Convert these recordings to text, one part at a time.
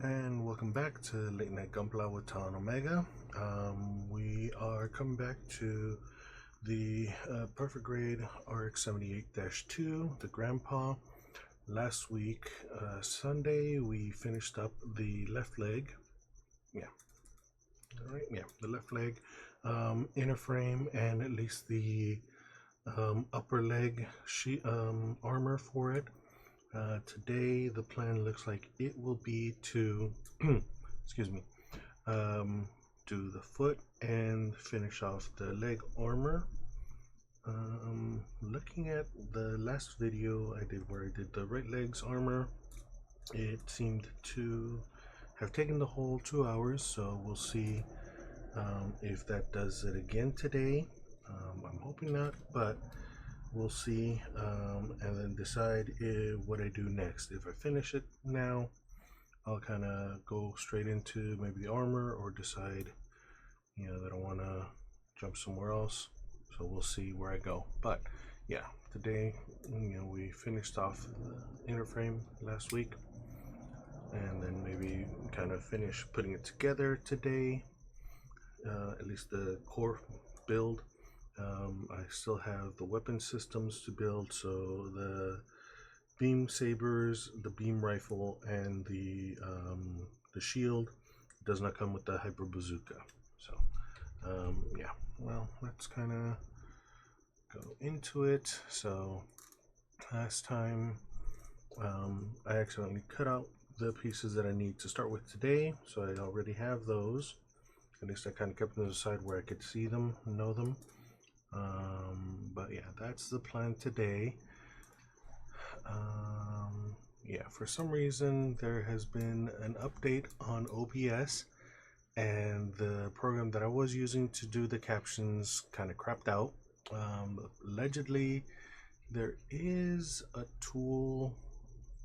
And welcome back to Late Night Gunpla with Talon Omega. We are coming back to the Perfect Grade RX-78-2, the Grandpa. Last week, Sunday, we finished up the left leg. The left leg, inner frame, and at least the upper leg armor for it. Today the plan looks like it will be to excuse me, do the foot and finish off the leg armor. Looking at the last video I did where I did the right leg's armor, it seemed to have taken the whole 2 hours, so we'll see if that does it again today. I'm hoping not, but we'll see, and then decide what I do next. If I finish it now, I'll kind of go straight into maybe the armor, or decide, that I want to jump somewhere else. So we'll see where I go. But yeah, today, we finished off the inner frame last week, and then maybe kind of finish putting it together today. At least the core build. I still have the weapon systems to build, so the beam sabers, the beam rifle, and the shield does not come with the hyper bazooka. So yeah, well, let's kind of go into it. So last time I accidentally cut out the pieces that I need to start with today, so I already have those. At least I kind of kept them aside where I could see them, know them. But yeah, that's the plan today. Yeah, for some reason there has been an update on OBS, and the program that I was using to do the captions kind of crapped out. Allegedly, there is a tool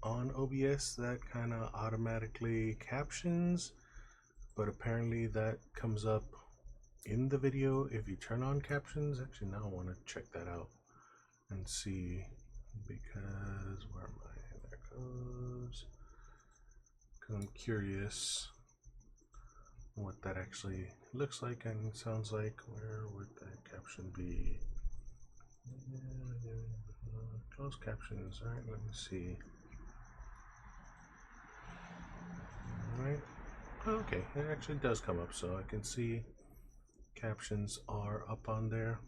on OBS that kind of automatically captions, but apparently that comes up in the video if you turn on captions. Actually, now I want to check that out and see, because where am I? There it goes. Because I'm curious what that actually looks like and sounds like. Where would that caption be? Closed captions. All right, let me see. All right. Okay, it actually does come up, so I can see captions are up on there.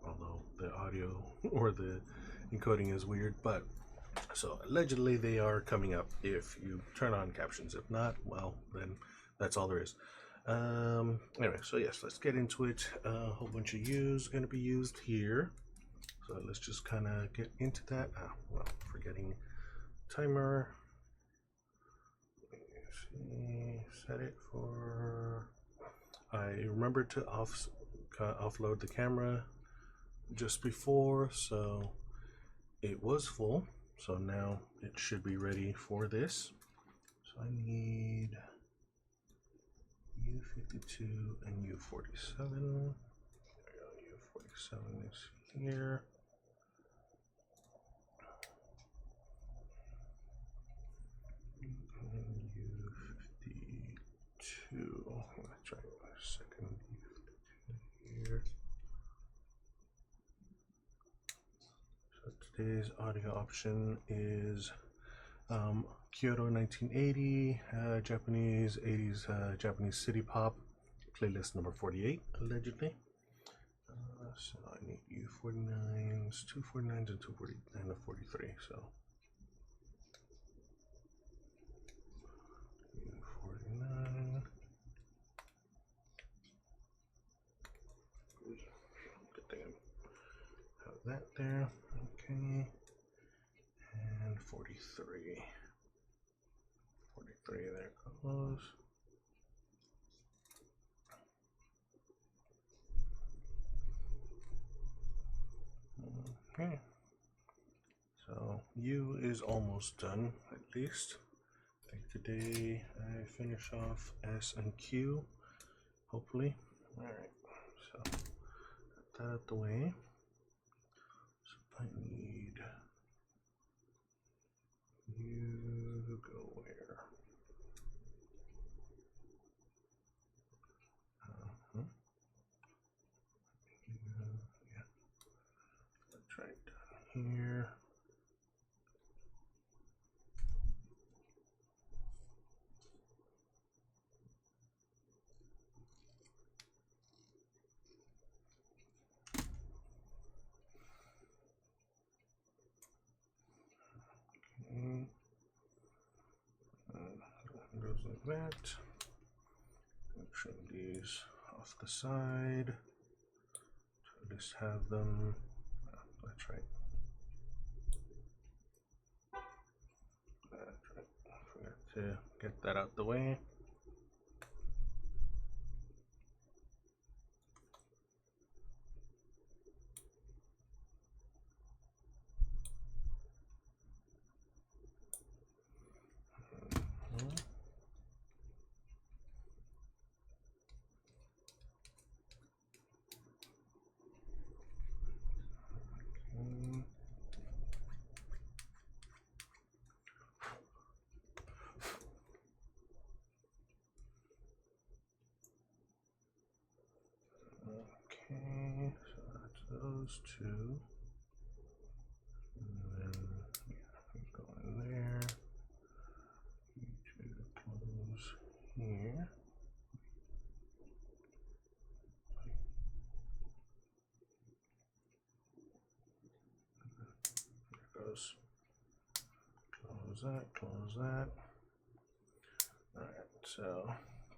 Although the audio or the encoding is weird, but so allegedly they are coming up if you turn on captions. If not, well, then that's all there is. Anyway, so yes, let's get into it. A whole bunch of U's going to be used here, so let's just kind of get into that. Well, forgetting timer. Set it for, I remembered to offload the camera just before, so it was full, so now it should be ready for this. So I need U52 and U47. There we go. U47 is here. That's right. Second here. So today's audio option is Kyoto 1980, Japanese 80s Japanese city pop, playlist number 48, allegedly. So I need U49s, 249s, and 240 and a 43. So U49. Good thing I have that there. Okay. And 43. 43, there goes. Okay. So U is almost done, at least. I think today I finish off S and Q, hopefully. Alright, so got that out the way. So I need U go where? Yeah, that's right down here. Goes like that. Trim these off the side. So just have them. That's right. That's right. Forgot to get that out the way. Okay, so that's those two. And then go in there. You two close here. There goes. Close that, close that. Alright, so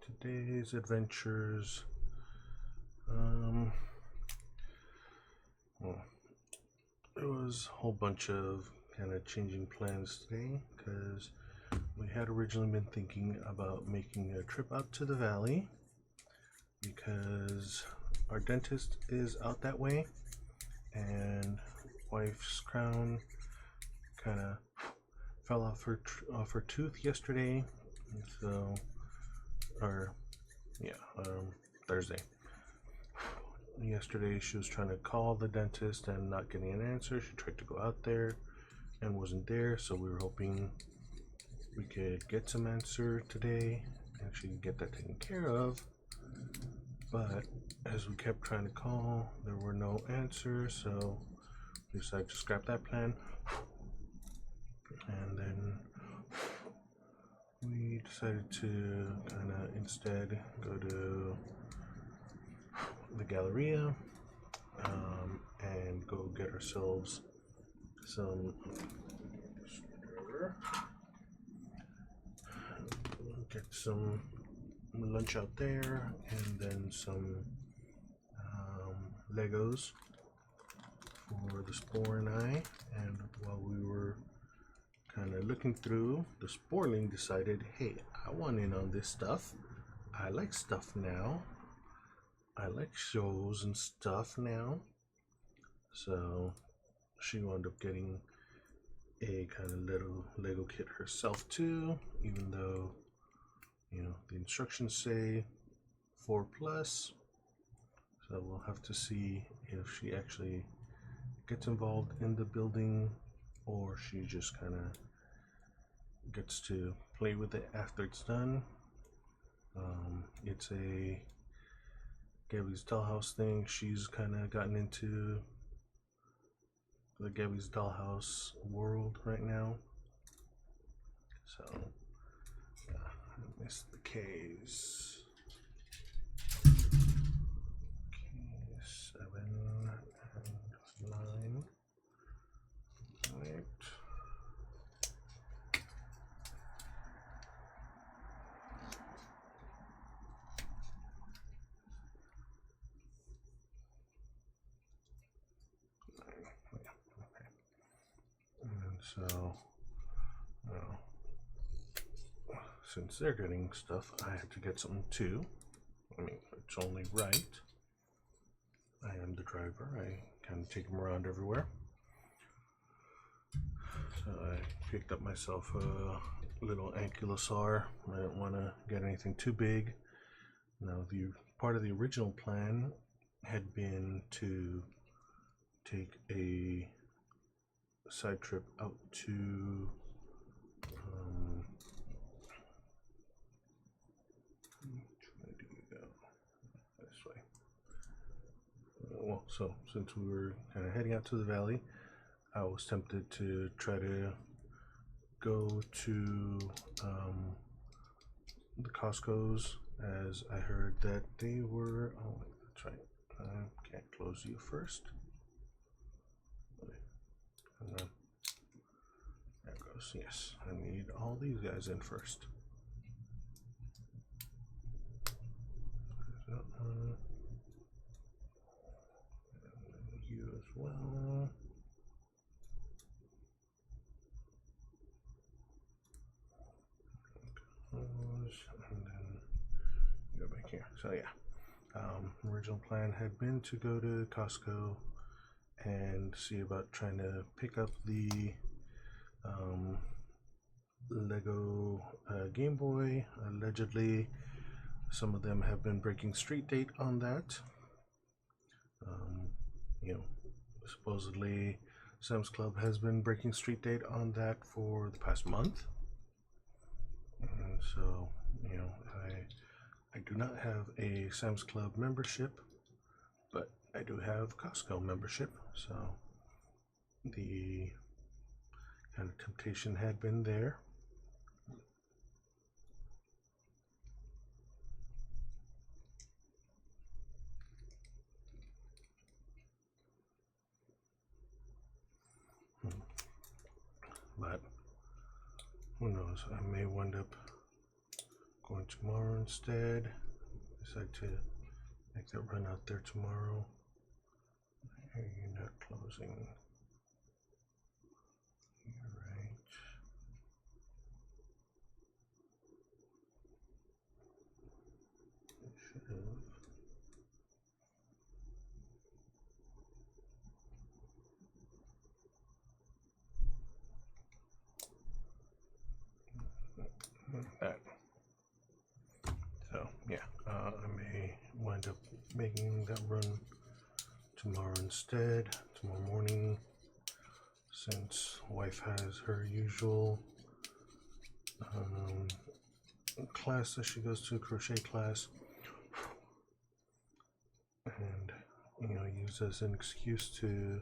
today's adventures. Well, there was a whole bunch of kind of changing plans today because we had originally been thinking about making a trip out to the valley because our dentist is out that way and wife's crown kind of fell off her tooth yesterday, so Thursday. Yesterday she was trying to call the dentist and not getting an answer. She tried to go out there and wasn't there, so we were hoping we could get some answer today and she could get that taken care of. But as we kept trying to call, there were no answers, so we decided to scrap that plan. And then we decided to kind of instead go to the Galleria and go get ourselves some get some lunch out there and then some Legos for the Spore and I. And while we were kind of looking through, the Sporling decided, hey, I want in on this stuff. I like stuff now. I like shows and stuff now. So she wound up getting a kind of little Lego kit herself too, even though, you know, the instructions say 4+. So we'll have to see if she actually gets involved in the building or she just kind of gets to play with it after it's done. It's a Gabby's Dollhouse thing. She's kind of gotten into the Gabby's Dollhouse world right now. So, yeah, I missed the K's. K7 and 9. Right. And so, well, since they're getting stuff, I have to get something too. I mean, it's only right. I am the driver. I kind of take them around everywhere. So I picked up myself a little ankylosaur. I didn't want to get anything too big. Now, the part of the original plan had been to take a side trip out to well, so since we were kind of heading out to the valley, I was tempted to try to go to the Costco's, as I heard that they were. Oh, that's right. I can't close you first. And then there it goes. Yes, I need all these guys in first. You as well. And then go back here. So yeah, original plan had been to go to Costco and see about trying to pick up the Lego Game Boy. Allegedly, some of them have been breaking street date on that. You know, supposedly Sam's Club has been breaking street date on that for the past month. And so, you know, I do not have a Sam's Club membership, but I do have Costco membership, so the kind of temptation had been there. But who knows, I may wind up going tomorrow instead. Decide to make that run out there tomorrow. You're not closing. You're right. I should have. That. So yeah, I may wind up making that run tomorrow instead, tomorrow morning, since wife has her usual class that she goes to, crochet class, and you know, use as an excuse to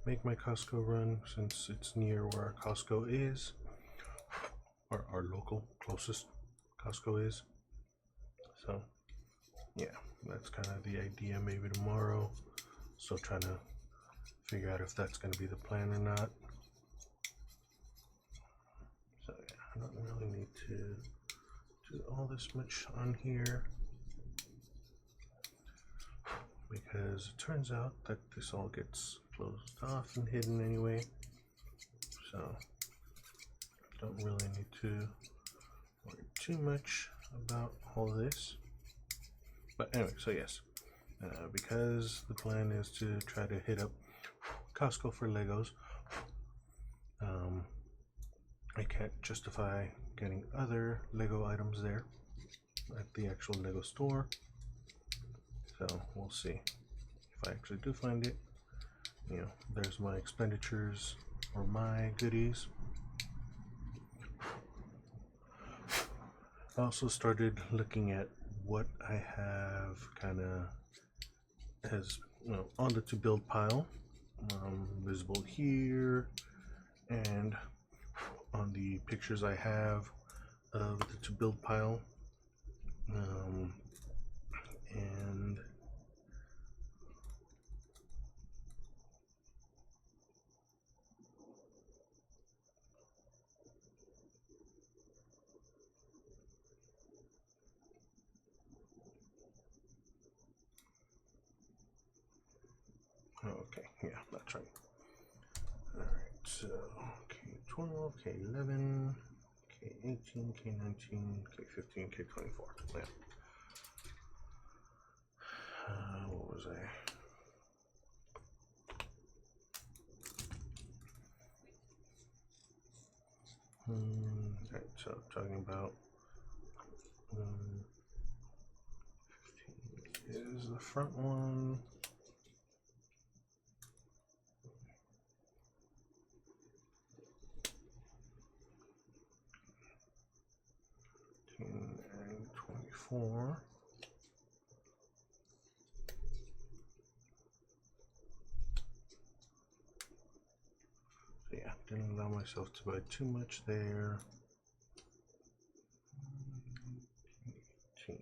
make my Costco run, since it's near where our Costco is, or our local closest Costco is. So yeah, that's kind of the idea. Maybe tomorrow. Still trying to figure out if that's going to be the plan or not. So yeah, I don't really need to do all this much on here, because it turns out that this all gets closed off and hidden anyway. So don't really need to worry too much about all this. But anyway, so yes, because the plan is to try to hit up Costco for Legos, I can't justify getting other Lego items there at the actual Lego store. So we'll see if I actually do find it. You know, there's my expenditures or my goodies. I also started looking at what I have kind of as, you know, on the to build pile, visible here, and on the pictures I have of the to build pile, and okay, yeah, that's right. Alright, so K12, K11, K18, K19, K15, K24. Yeah. What was I? Right, so talking about 15 is the front one. And 24. myself to buy too much there. 18,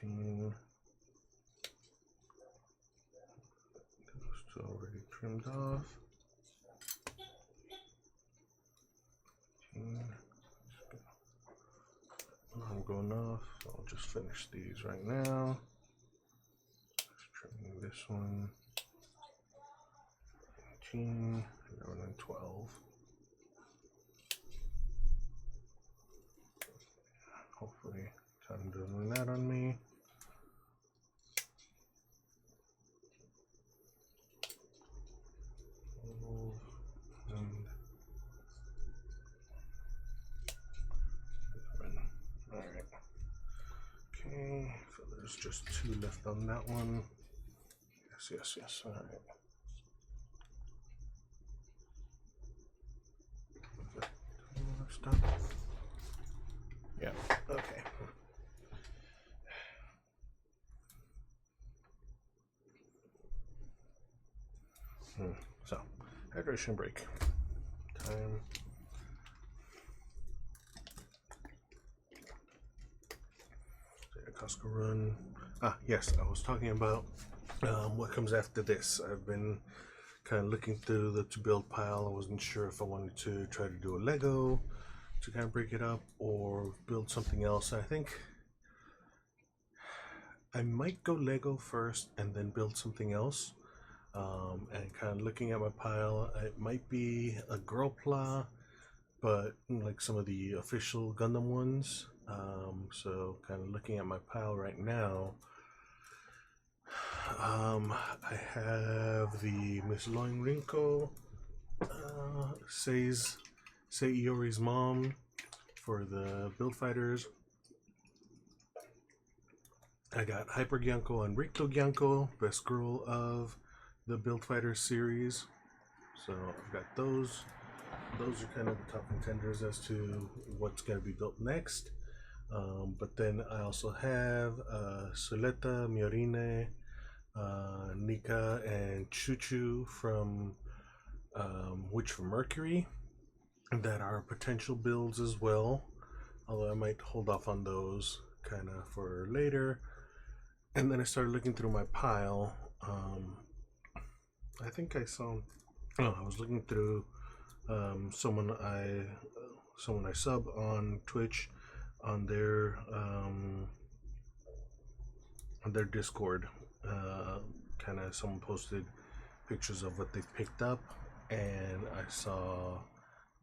18. Those already trimmed off. 18. I'm going off, so I'll just finish these right now. Just trimming this one. 18, 11, and 12. Hopefully, time doesn't run out on me. Alright. Okay, so there's just 2 left on that one. Yes. Alright. Stop. Yeah, okay. So, hydration break. Time. Costco run. Yes, I was talking about what comes after this. I've been kind of looking through the to build pile. I wasn't sure if I wanted to try to do a Lego to kind of break it up or build something else. I think I might go Lego first and then build something else. And kind of looking at my pile, it might be a Gunpla, but like some of the official Gundam ones. So kind of looking at my pile right now, I have the Miss Loin Rinko, Iori's mom for the Build Fighters. I got Hyper Gyanko and Rikto Gyanko, best girl of the Build Fighters series. So I've got those. Those are kind of the top contenders as to what's going to be built next. But then I also have Suleta, Miorine, Nika, and Chuchu from Witch from Mercury that are potential builds as well. Although I might hold off on those kind of for later. And then I started looking through my pile. I think I saw. Oh, I was looking through someone I sub on Twitch on their Discord. Kind of someone posted pictures of what they picked up, and I saw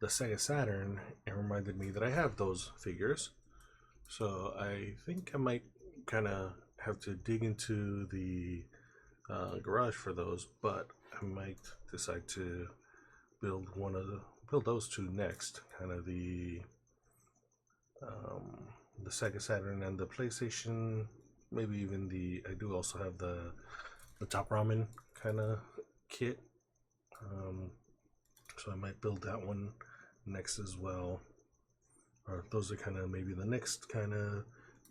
the Sega Saturn and reminded me that I have those figures. So I think I might kind of have to dig into the garage for those, but I might decide to build those 2 next. Kind of the Sega Saturn and the PlayStation. Maybe even I do also have the Top Ramen kind of kit. So I might build that one next as well. Or those are kind of maybe the next kind of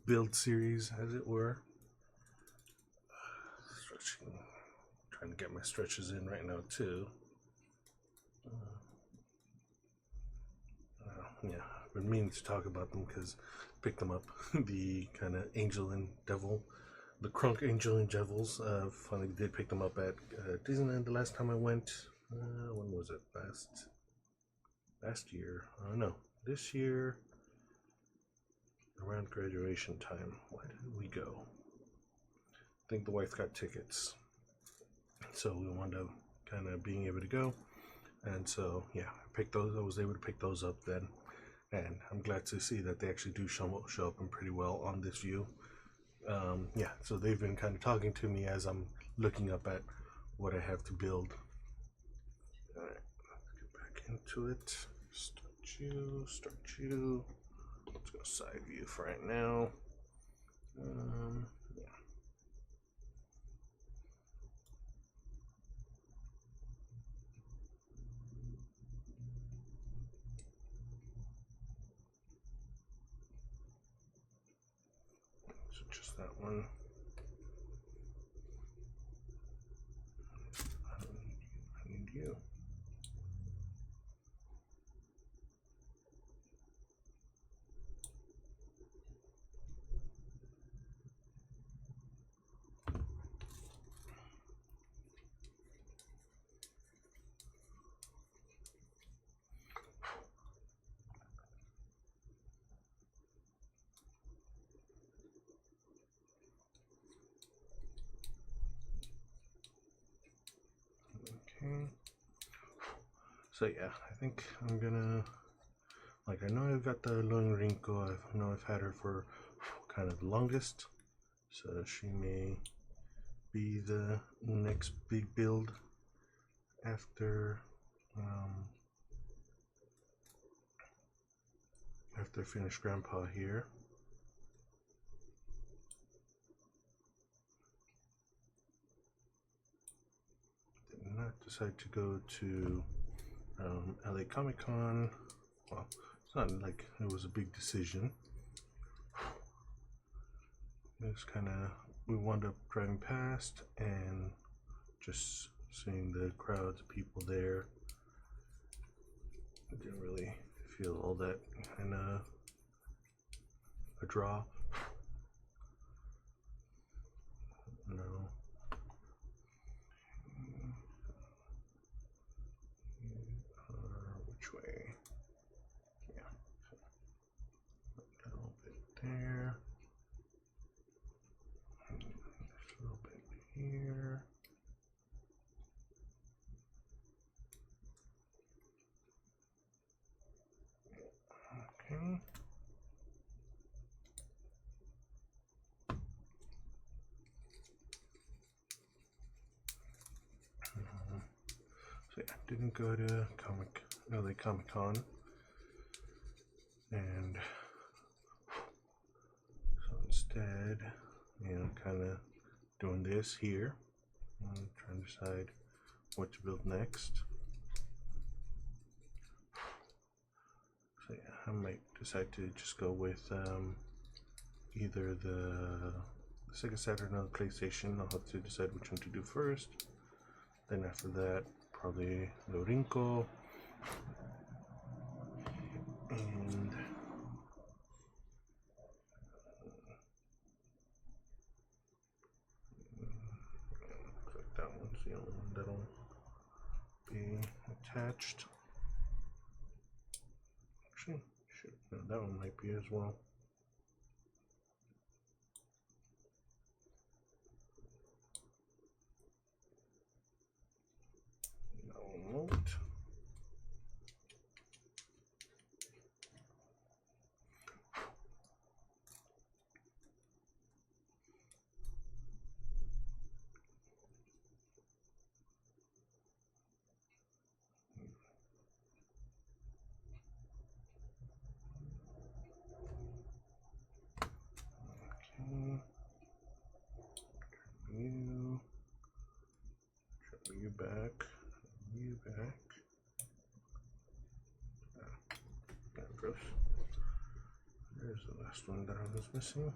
build series, as it were. Stretching, trying to get my stretches in right now too. Yeah, I've been meaning to talk about them because I picked them up. The kind of Angel and Devil, the Crunk Angel and Devils. Finally did pick them up at Disneyland the last time I went. When was it? Last year? No, this year. Around graduation time. Why did we go? I think the wife got tickets, so we wound up kind of being able to go. And so yeah, I picked those. I was able to pick those up then, and I'm glad to see that they actually do show up and pretty well on this view. Yeah, so they've been kind of talking to me as I'm looking up at what I have to build. All right, let's get back into it. Start you. Let's go side view for right now. Yeah. So just that one. I need you. Okay. So yeah, I think I'm gonna, like, I know I've got the Long Rinko, I know I've had her for kind of the longest, so she may be the next big build after after I finish Grandpa here. Did not decide to go to LA Comic Con. Well, it's not like it was a big decision. It's kind of, we wound up driving past and just seeing the crowds of people there. I didn't really feel all that kind of a draw. No. Which way? Yeah. A little bit there. Just a little bit here. Okay. So yeah, didn't go to LA Comic Con, and so instead, kind of doing this here. I'm trying to decide what to build next. So yeah, I might decide to just go with either the Sega Saturn or the PlayStation. I'll have to decide which one to do first. Then after that, probably Lorinko. And looks like that one's the only one that'll be attached. Actually, no, that one might be as well. That one won't. You back, you back. Gross. There's the last one that I was missing.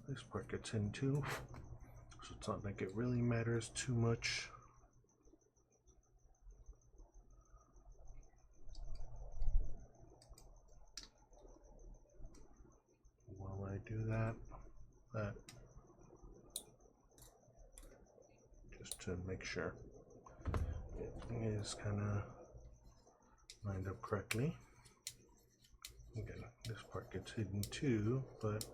This part gets in too, so it's not like it really matters too much. While I do that, just to make sure everything is kind of lined up correctly. Again, this part gets hidden too, but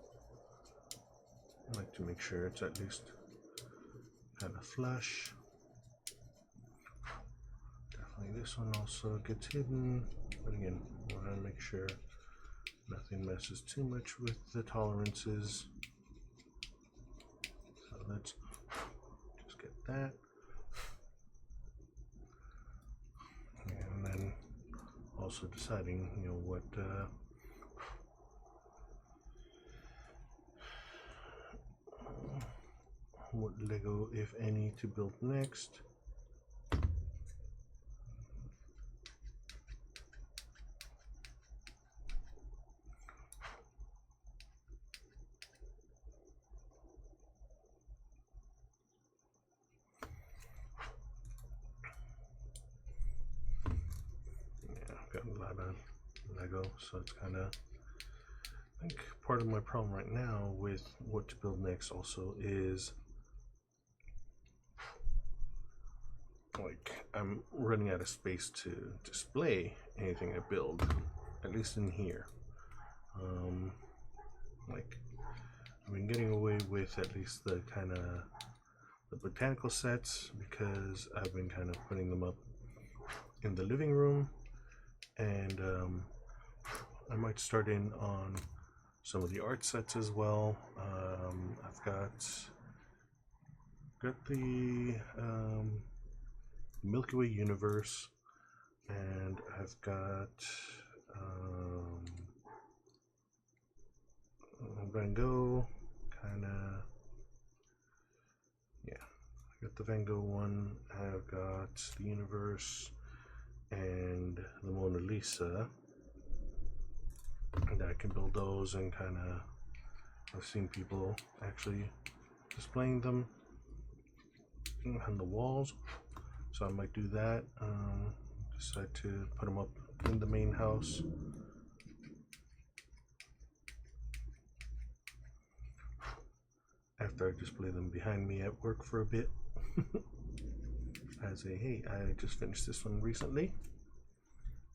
I like to make sure it's at least kind of flush. Definitely this one also gets hidden, but again, I want to make sure nothing messes too much with the tolerances. So let's just get that. And then also deciding, what Lego, if any, to build next. Yeah, I've got a lot of Lego, so it's kind of think part of my problem right now with what to build next also is like I'm running out of space to display anything I build, at least in here. Like I've been getting away with at least the kind of the botanical sets because I've been kind of putting them up in the living room, and I might start in on some of the art sets as well. I've got the Milky Way universe, and I've got Van Gogh, kind of, yeah. I got the Van Gogh one. I've got the universe and the Mona Lisa, and I can build those, and kind of I've seen people actually displaying them on the walls, so I might do that. Decide to put them up in the main house. After I display them behind me at work for a bit. As a, hey, I just finished this one recently.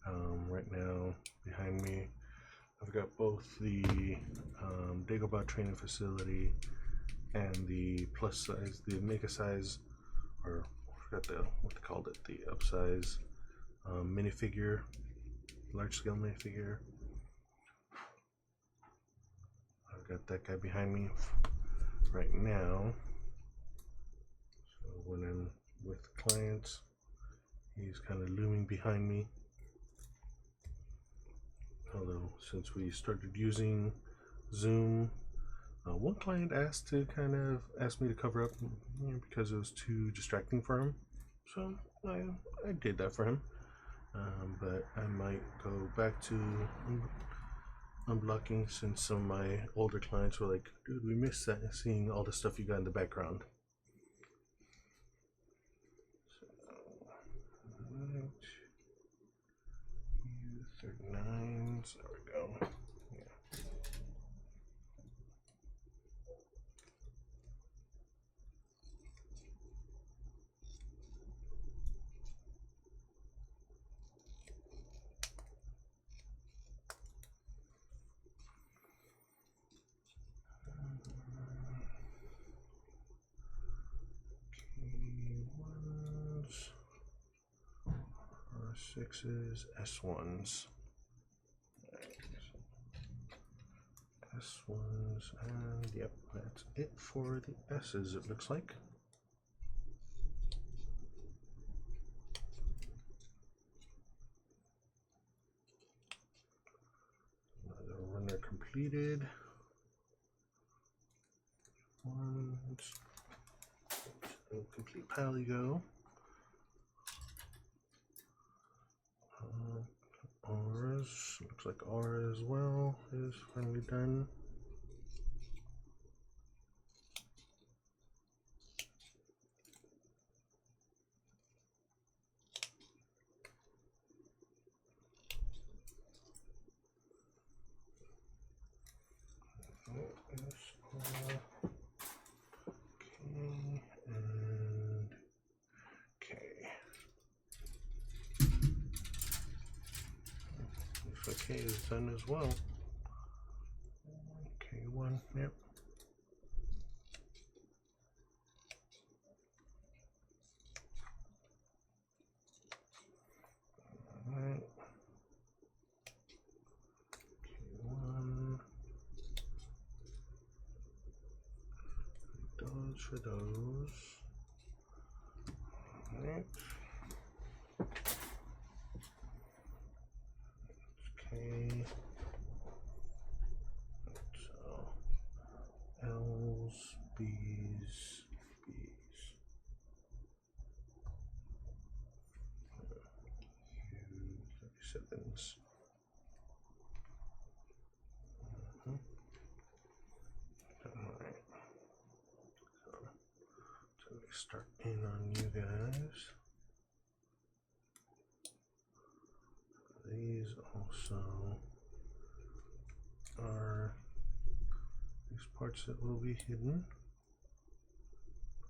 Right now, behind me, I've got both the Dagobah training facility and the plus size, the mega size, or I forgot what they called it, the upsize minifigure, large scale minifigure. I've got that guy behind me right now. So when I'm with clients, he's kind of looming behind me. Although since we started using Zoom, one client asked me to cover up, because it was too distracting for him. So I did that for him. But I might go back to unblocking, since some of my older clients were like, dude, we missed that, seeing all the stuff you got in the background. So, right. U39s, there we go. Yeah. R6s, S1s. S1s, and yep, that's it for the S's, it looks like. Another runner completed. Ones. Complete Paleo. Auras, looks like Aura as well is finally done. Okay, is done as well. Okay, one, yep. Alright. K1. Those for those. Alright. Okay. So L's, B's, B's. U37s. Alright. So let me start in on you guys. These also. are these parts that will be hidden.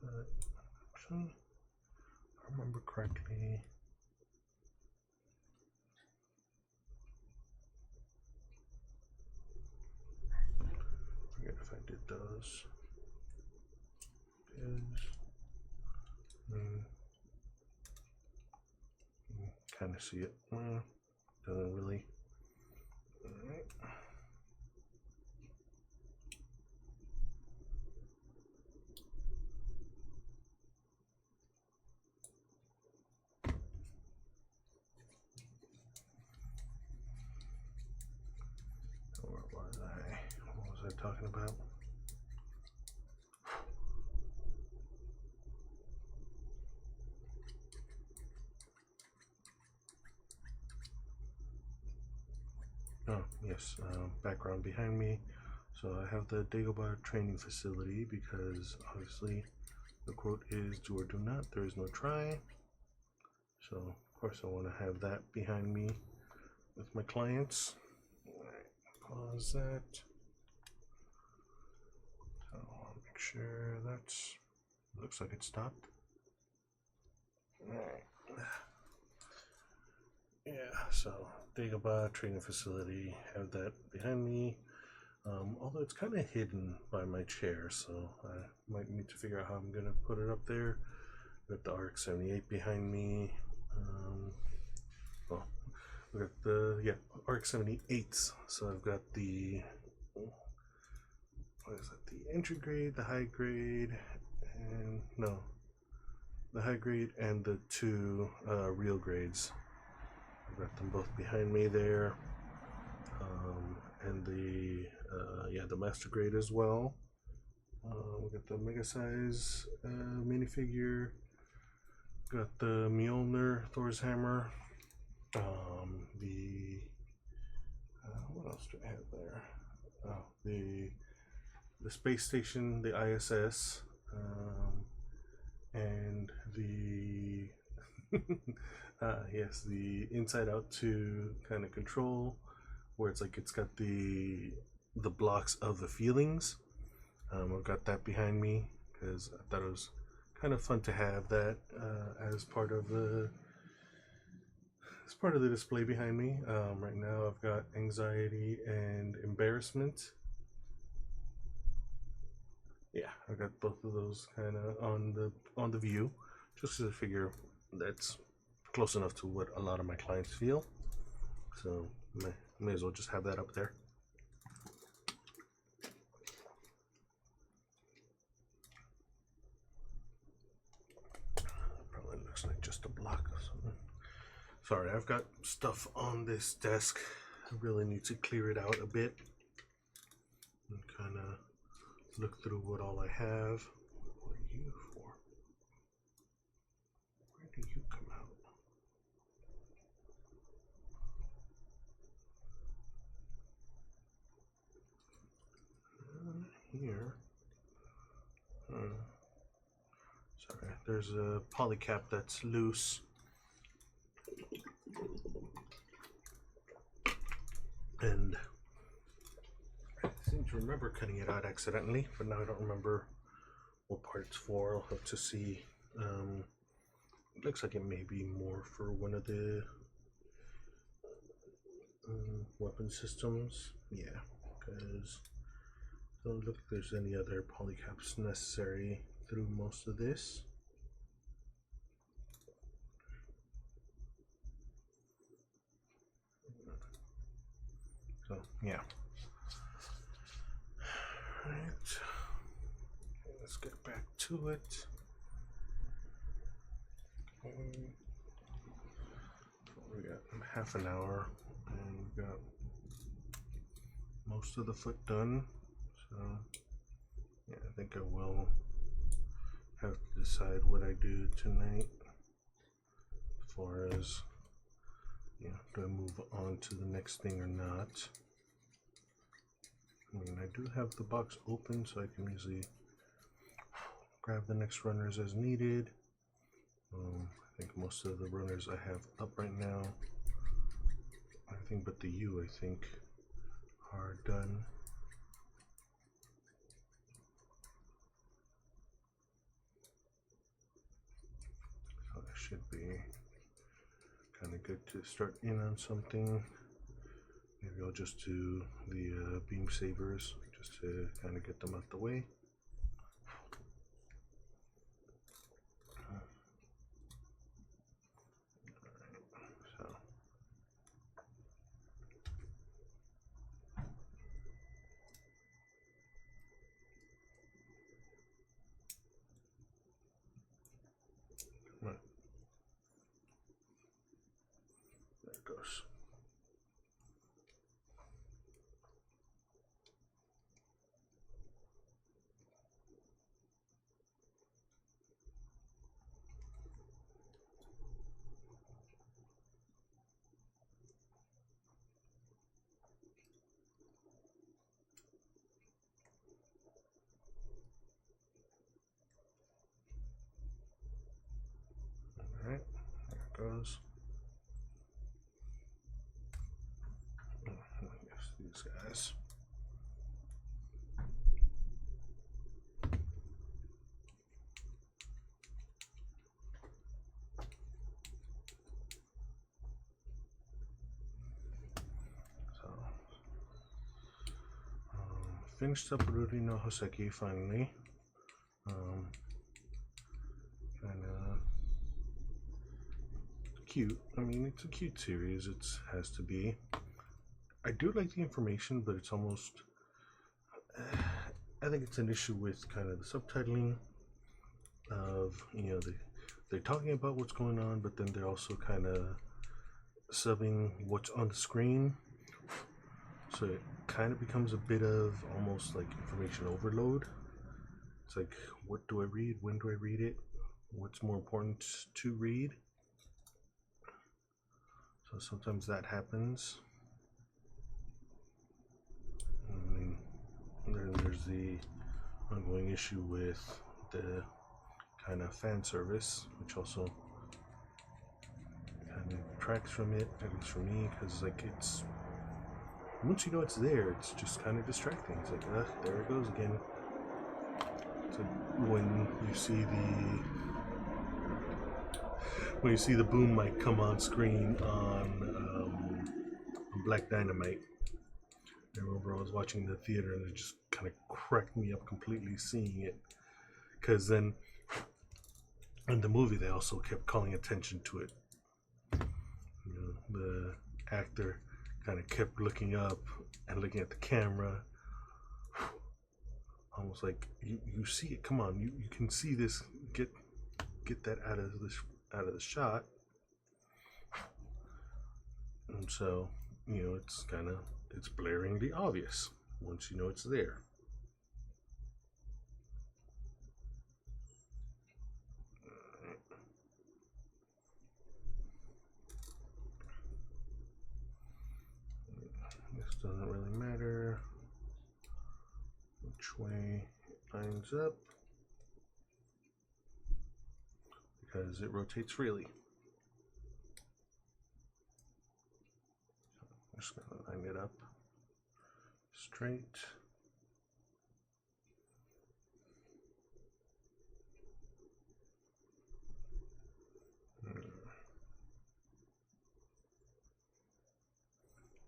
But actually, if I remember correctly, I forget if I did those. Kind of see it. Doesn't really. Alright. Where was I? What was I talking about? Oh, yes, background behind me. So I have the Dagobah training facility because obviously the quote is do or do not, there is no try. So of course I want to have that behind me with my clients. Alright, pause that. So I'll make sure that's, looks like it stopped. Alright. Yeah, so Dagobah training facility, have that behind me. Although it's kind of hidden by my chair, so I might need to figure out how I'm going to put it up there. Got the RX-78 behind me. Well, we got the RX-78s. So I've got the, what is that? The entry grade, the high grade, and no, the high grade and the two real grades. I've got them both behind me there, and the the master grade as well. We got the mega size minifigure. Got the Mjolnir Thor's hammer. What else do I have there? Oh, the space station, the ISS, and the yes, the Inside Out 2 kind of control, where it's like it's got the blocks of the feelings. I've got that behind me because I thought it was kind of fun to have that as part of the display behind me. Right now I've got anxiety and embarrassment. Yeah, I got both of those kind of on the view, just to figure that's close enough to what a lot of my clients feel. So may as well just have that up there. Probably looks like just a block or something. Sorry, I've got stuff on this desk. I really need to clear it out a bit and kind of look through what all I have. What are you for? Where do you come out? Here. Sorry, there's a poly cap that's loose. And I seem to remember cutting it out accidentally, but now I don't remember what part it's for. I'll have to see. It looks like it may be more for one of the weapon systems. Yeah, because don't look if there's any other polycaps necessary through most of this. So yeah. Alright. Let's get back to it. We got half an hour and we've got most of the foot done. So yeah, I think I will have to decide what I do tonight as far as, yeah, do I move on to the next thing or not. I mean, I do have the box open so I can easily grab the next runners as needed. I think most of the runners I have up right now, everything but the U, I think, are done. So that should be kind of good to start in on something. Maybe I'll just do the beam sabers just to kind of get them out the way. Right. There it goes. Alright, there it goes. Yes, these guys. Finished up Ruri no Hoseki finally. Kinda cute. I mean, it's a cute series. It has to be. I do like the information, but it's almost. I think it's an issue with kind of the subtitling of, they're talking about what's going on, but then they're also kind of subbing what's on the screen. So it kind of becomes a bit of almost like information overload. It's like, what do I read? When do I read it? What's more important to read? So sometimes that happens. I mean, then there's the ongoing issue with the kind of fan service, which also kind of detracts from it, at least for me, because like it's, once you know it's there, it's just kind of distracting. It's like, there it goes again. So when you see the boom mic come on screen on Black Dynamite, I remember I was watching the theater and it just kind of cracked me up completely seeing it, because then in the movie they also kept calling attention to it. The actor kind of kept looking up and looking at the camera, almost like you see it. Come on, you can see this. Get that out of the shot. And so it's blaringly obvious once you know it's there. This doesn't really matter which way it lines up, because it rotates freely. I'm just going to line it up straight.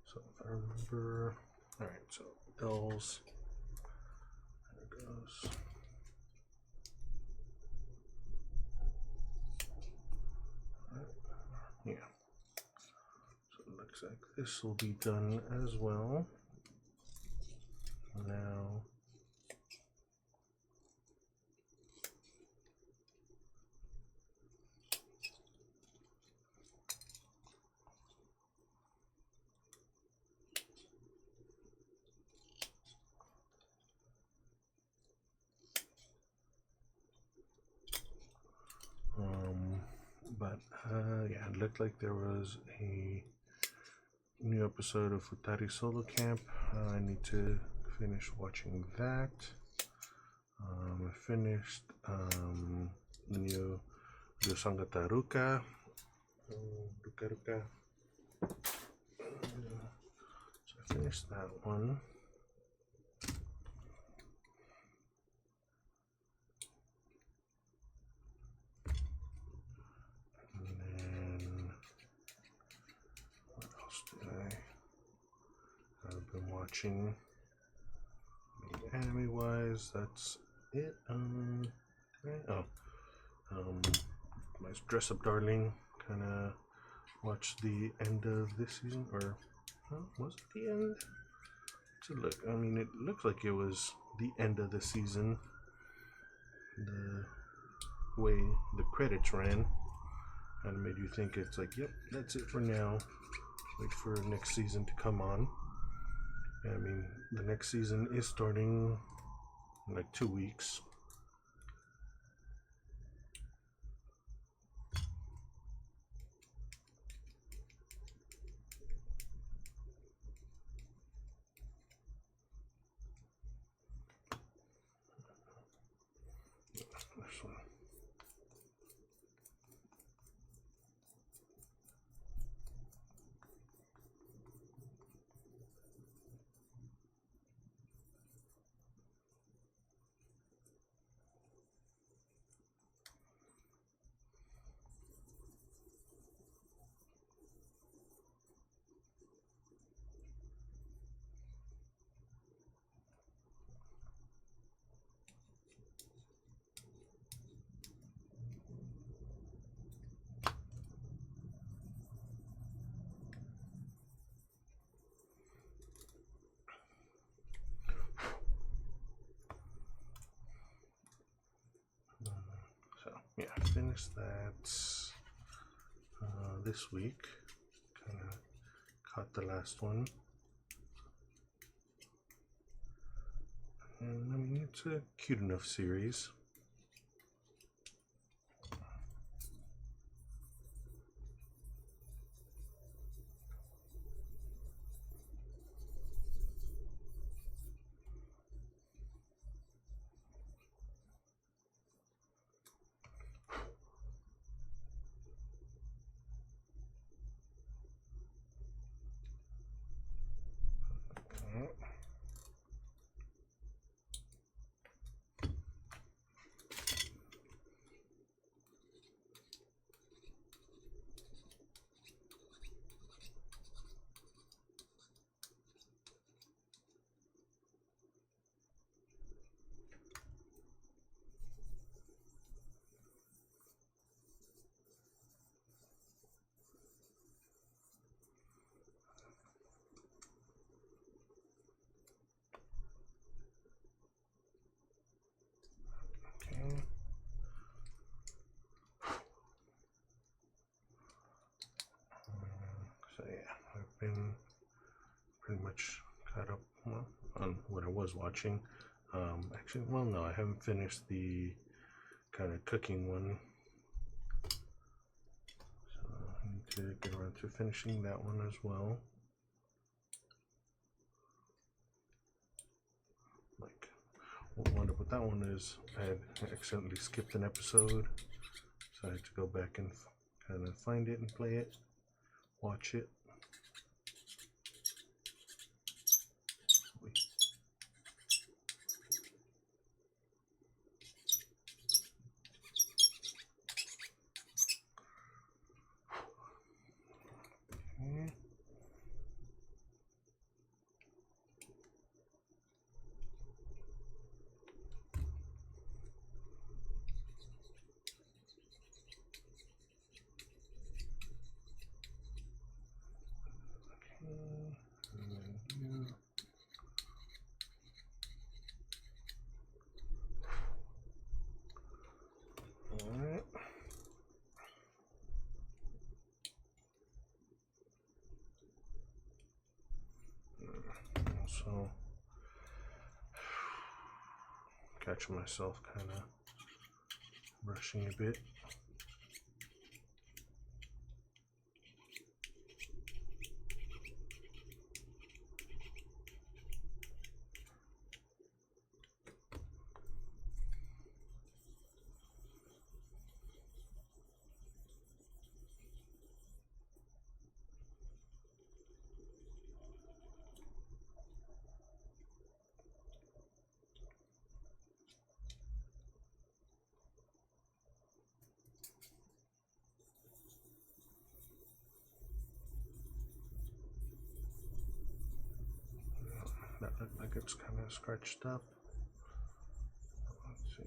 So if I remember, all right, so L's, there it goes. Yeah, so it looks like this will be done as well. Now, yeah, it looked like there was a new episode of Futari Solo Camp. I need to finish watching that. I finished the new Yosangata Ruka. So I finished that one. And then what else did I've been watching anime wise. That's it. My Dress Up Darling, kind of watched the end of this season, or was it the end? To look, I mean, it looks like it was the end of the season. The way the credits ran kind of made you think it's like, yep, that's it for now. Wait for next season to come on. I mean, the next season is starting in like 2 weeks. This one. Yeah, finished that this week. Kind of caught the last one. And I mean, it's a cute enough series. So yeah, I've been pretty much caught up on what I was watching. Actually, well, no, I haven't finished the kind of cooking one. So I need to get around to finishing that one as well. Like, what wound up with that one is I had accidentally skipped an episode, so I had to go back and kind of find it and play it, watch it. Okay. Alright. Also, catching myself kind of rushing a bit. like it's kind of scratched up. Let's see.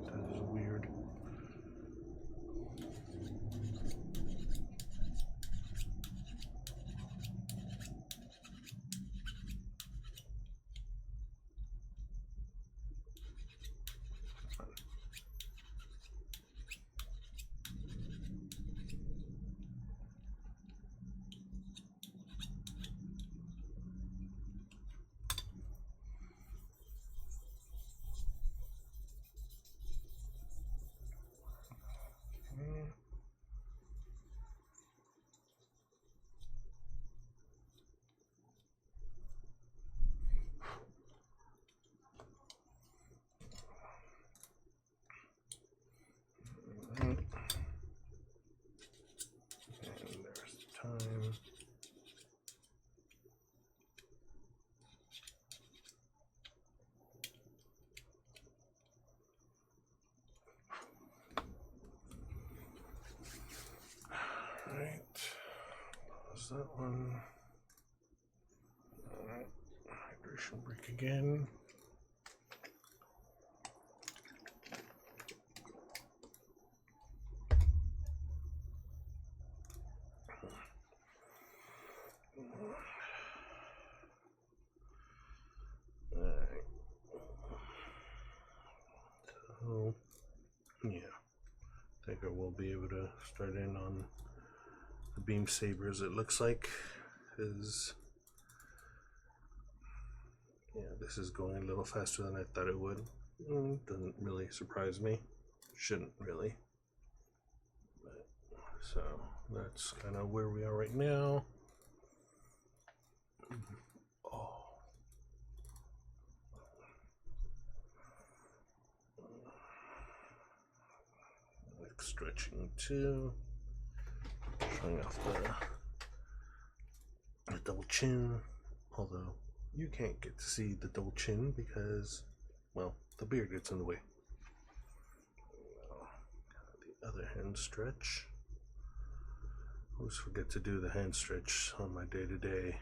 That is weird. And there's the time. Alright, pause that one. Alright, hydration break again. Alright. So, yeah. I think I will be able to start in on the beam sabers, it looks like, because yeah, this is going a little faster than I thought it would. Doesn't really surprise me. Shouldn't really. But, so that's kind of where we are right now. Oh. Like stretching too. Showing off the double chin, although you can't get to see the double chin because, well, the beard gets in the way. The other hand stretch. I always forget to do the hand stretch on my day-to-day.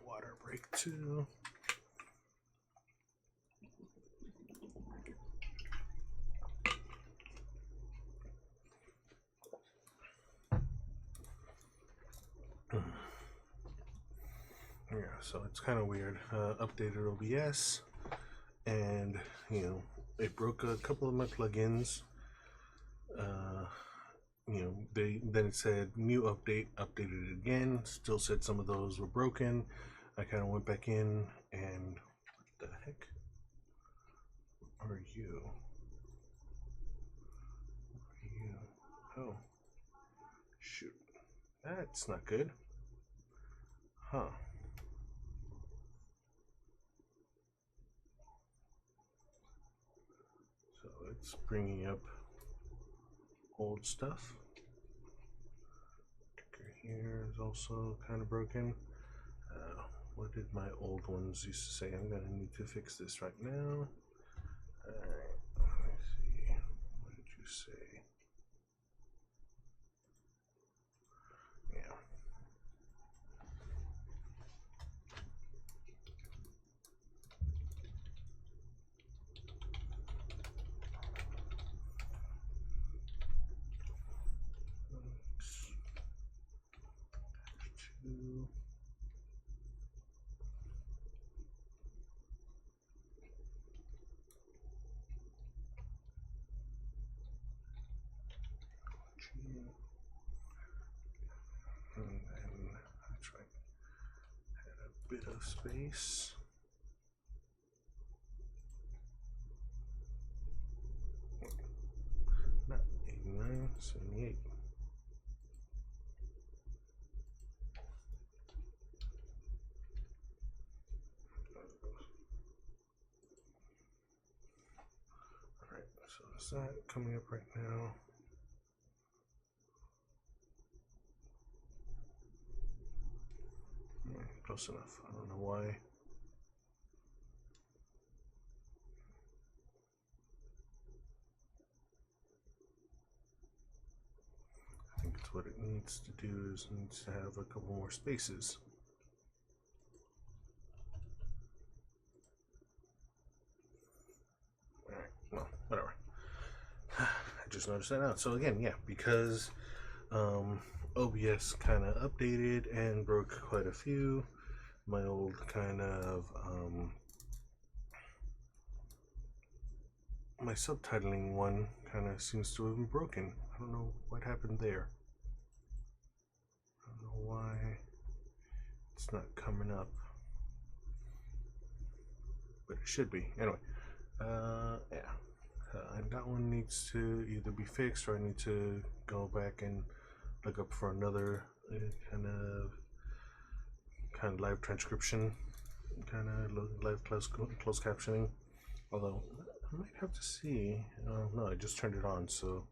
Water break too. Yeah, so it's kind of weird. Updated OBS, and you know, it broke a couple of my plugins. You know, then it said new update, updated it again, still said some of those were broken. I kind of went back in and what the heck are you? Oh, shoot, that's not good. Huh. So it's bringing up old stuff. Here is also kind of broken. What did my old ones used to say? I'm gonna need to fix this right now. Alright, let me see. What did you say? Yeah. Two. And then that's right. Had a bit of space. Not 89, 78. So is that coming up right now? Close enough. I don't know why. I think it's what it needs to do is it needs to have a couple more spaces. Alright, well, whatever. I just noticed that out. So again, yeah, because OBS kind of updated and broke quite a few. My old kind of my subtitling one kind of seems to have been broken. I don't know what happened there. I don't know why it's not coming up, but it should be. Anyway, yeah. And that one needs to either be fixed or I need to go back and look up for another kind of live transcription, kind of live closed captioning. Although I might have to see. No, I just turned it on, so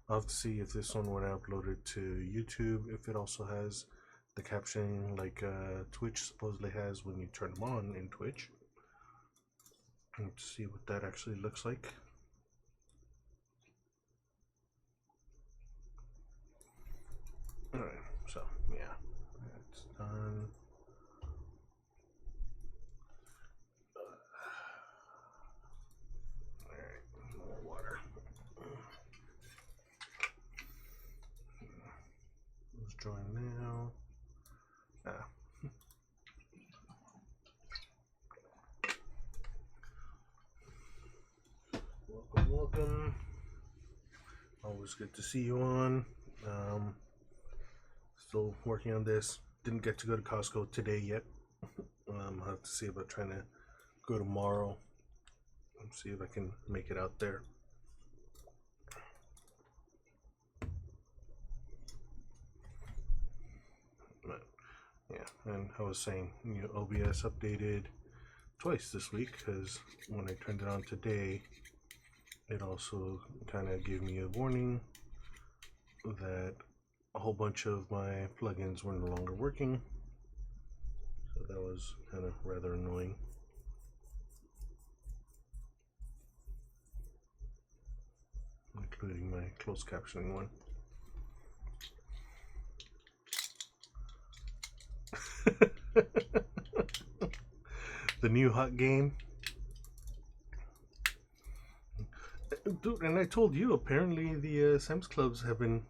I'll have to see if this one, when I upload it to YouTube, if it also has the captioning like Twitch supposedly has when you turn them on in Twitch. Let's see what that actually looks like. Alright, so yeah, that's done. Alright, more water. Let's join now. Welcome. Always good to see you on. Still working on this. Didn't get to go to Costco today yet. I'll have to see about trying to go tomorrow and see if I can make it out there. But yeah, and I was saying, you know, OBS updated twice this week because when I turned it on today, it also kind of gave me a warning that a whole bunch of my plugins were no longer working. So that was kind of rather annoying. Including my closed captioning one. The new hot game. Dude, and I told you, apparently the Sam's Clubs have been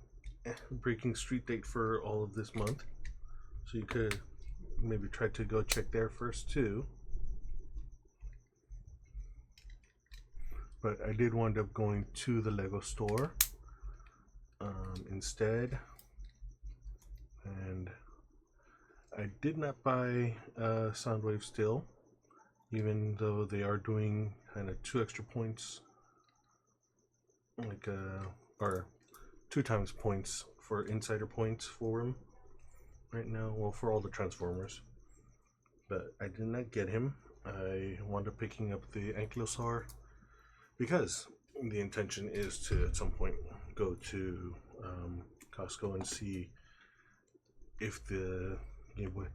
breaking street date for all of this month. So you could maybe try to go check there first too. But I did wind up going to the Lego store instead. And I did not buy Soundwave still, even though they are doing kind of 2 extra points, like or 2 times points for insider points for him right now. Well, for all the Transformers, but I did not get him. I wound up picking up the Ankylosaur because the intention is to at some point go to Costco and see if the Game Boy.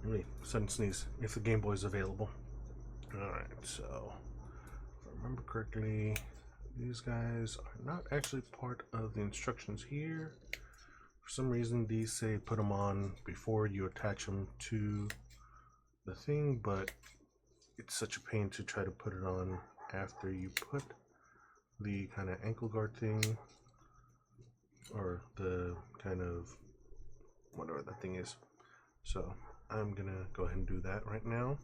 Really sudden sneeze. If the Game Boy is available. Alright, so if I remember correctly, these guys are not actually part of the instructions here. For some reason, these say put them on before you attach them to the thing, but it's such a pain to try to put it on after you put the kind of ankle guard thing, or the kind of whatever that thing is. So I'm gonna go ahead and do that right now.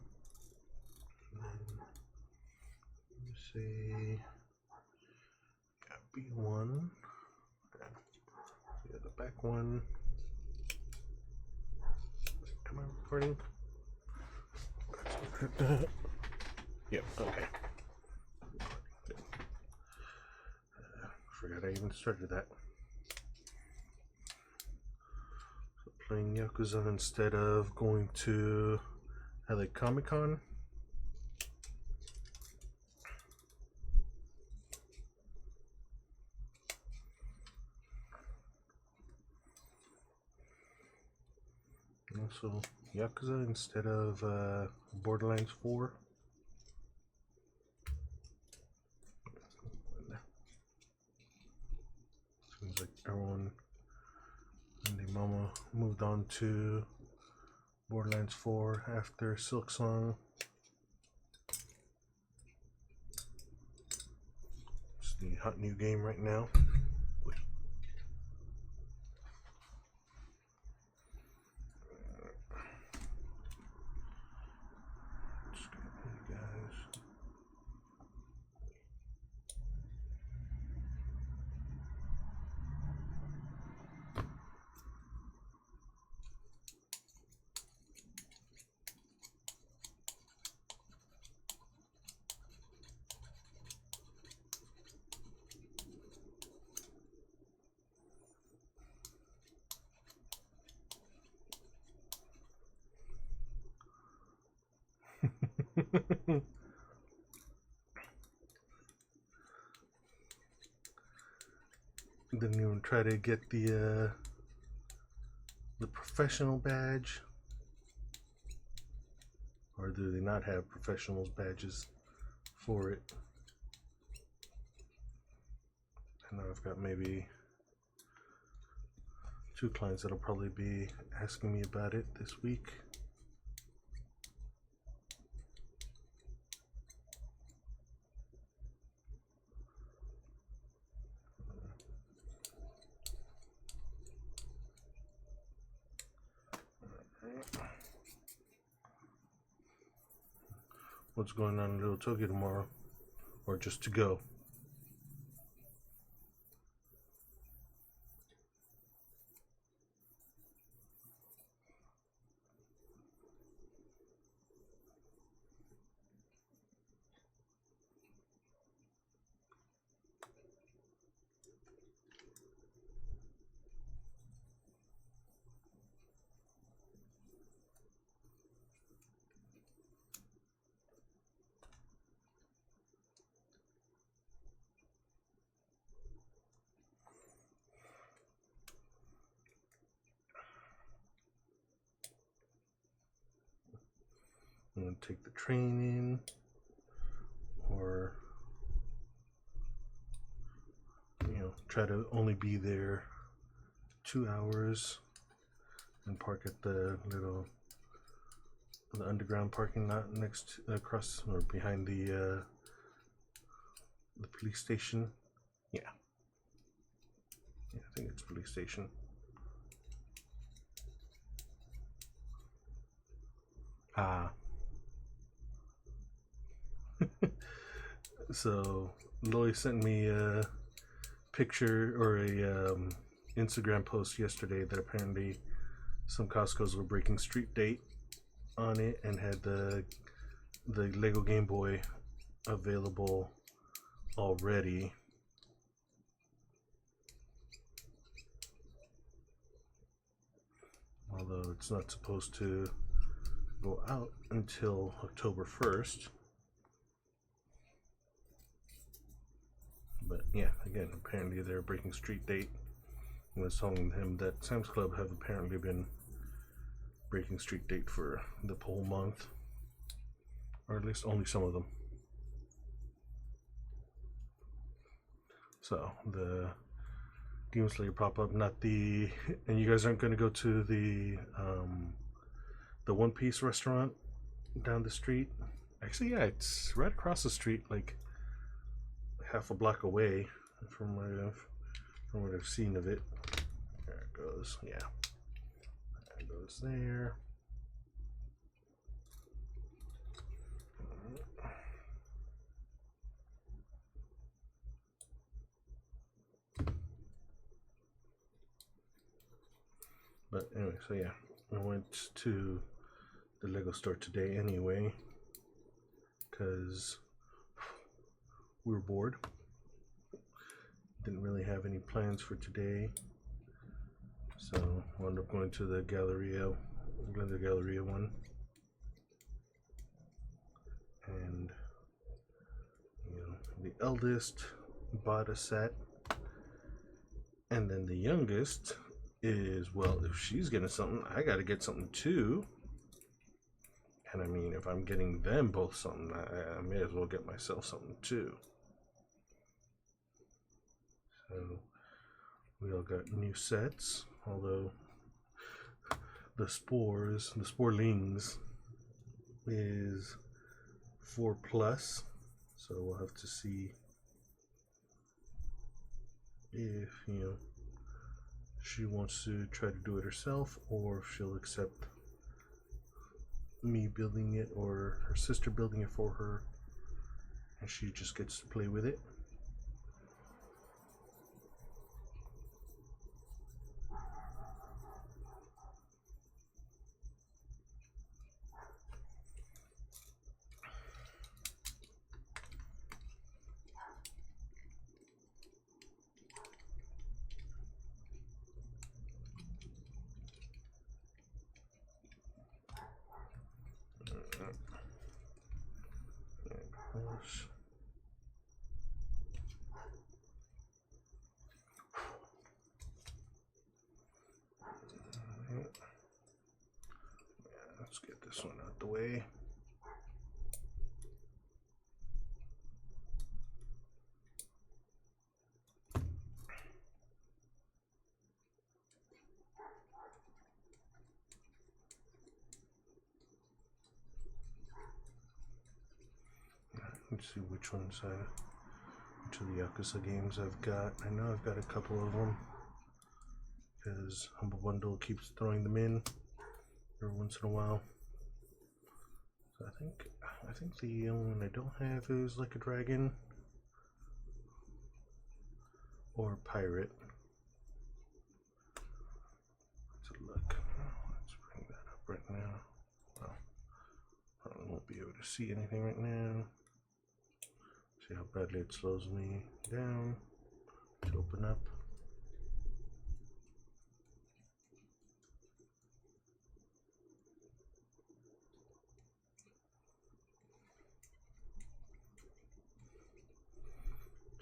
Let me see. Got B1. Yeah, the back one. Am I recording? Yep, okay. Forgot I even started that. So playing Yakuza instead of going to LA Comic Con. So Yakuza instead of Borderlands 4. Seems like everyone and the mama moved on to Borderlands 4 after Silksong. It's the hot new game right now. Didn't even try to get the professional badge, or do they not have professionals badges for it? I know I've got maybe 2 clients that'll probably be asking me about it this week. What's going on in Little Tokyo tomorrow? Or just to go? I'm going to take the train in, or try to only be there 2 hours and park at the underground parking lot next across or behind the police station. Yeah, I think it's police station. So Lois sent me a picture or a Instagram post yesterday that apparently some Costco's were breaking street date on it and had the Lego Game Boy available already. Although it's not supposed to go out until October 1st. But yeah, again, apparently they're breaking street date. I was telling him that Sam's Club have apparently been breaking street date for the whole month, or at least only some of them. So the Demon Slayer pop-up, not the, and you guys aren't going to go to the One Piece restaurant down the street. Actually, yeah, it's right across the street, like half a block away from what I've seen of it. There it goes. Yeah, there it goes there. But anyway, so yeah, I went to the Lego store today anyway because we were bored. Didn't really have any plans for today, so wound up going to the Galleria one, and the eldest bought a set, and then the youngest is, well, if she's getting something, I gotta get something too. And I mean, if I'm getting them both something, I may as well get myself something too. So we all got new sets, although the sporelings is 4+, so we'll have to see if, you know, she wants to try to do it herself, or if she'll accept me building it or her sister building it for her and she just gets to play with it. Let's get this one out the way. Let's see which ones which of the Yakuza games I've got. I know I've got a couple of them because Humble Bundle keeps throwing them in every once in a while. So I think the only one I don't have is Like a Dragon or Pirate. Let's look. Let's bring that up right now. Well, probably won't be able to see anything right now. See how badly it slows me down to open up.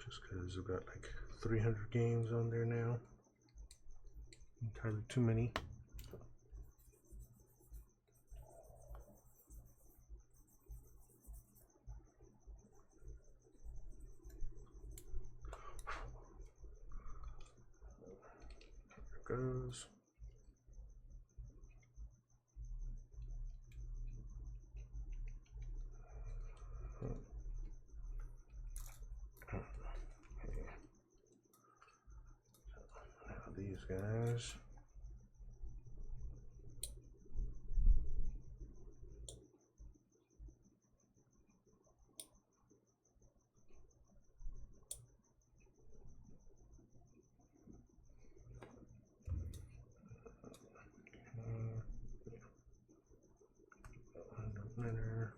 Just because I've got like 300 games on there now. Entirely too many. There it goes. Now these guys. Matter.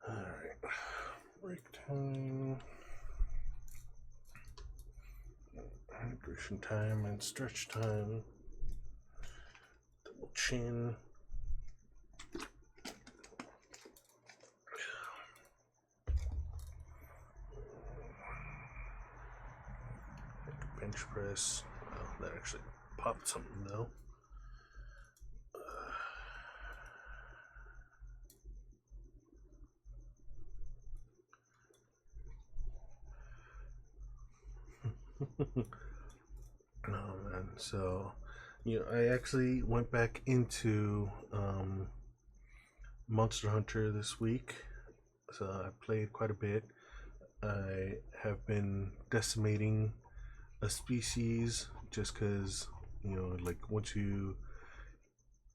Alright, break time, hydration time, and stretch time. Double chin. Bench press. Well, that actually popped something though. Oh man, so I actually went back into Monster Hunter this week, so I played quite a bit. I have been decimating a species just because, like once you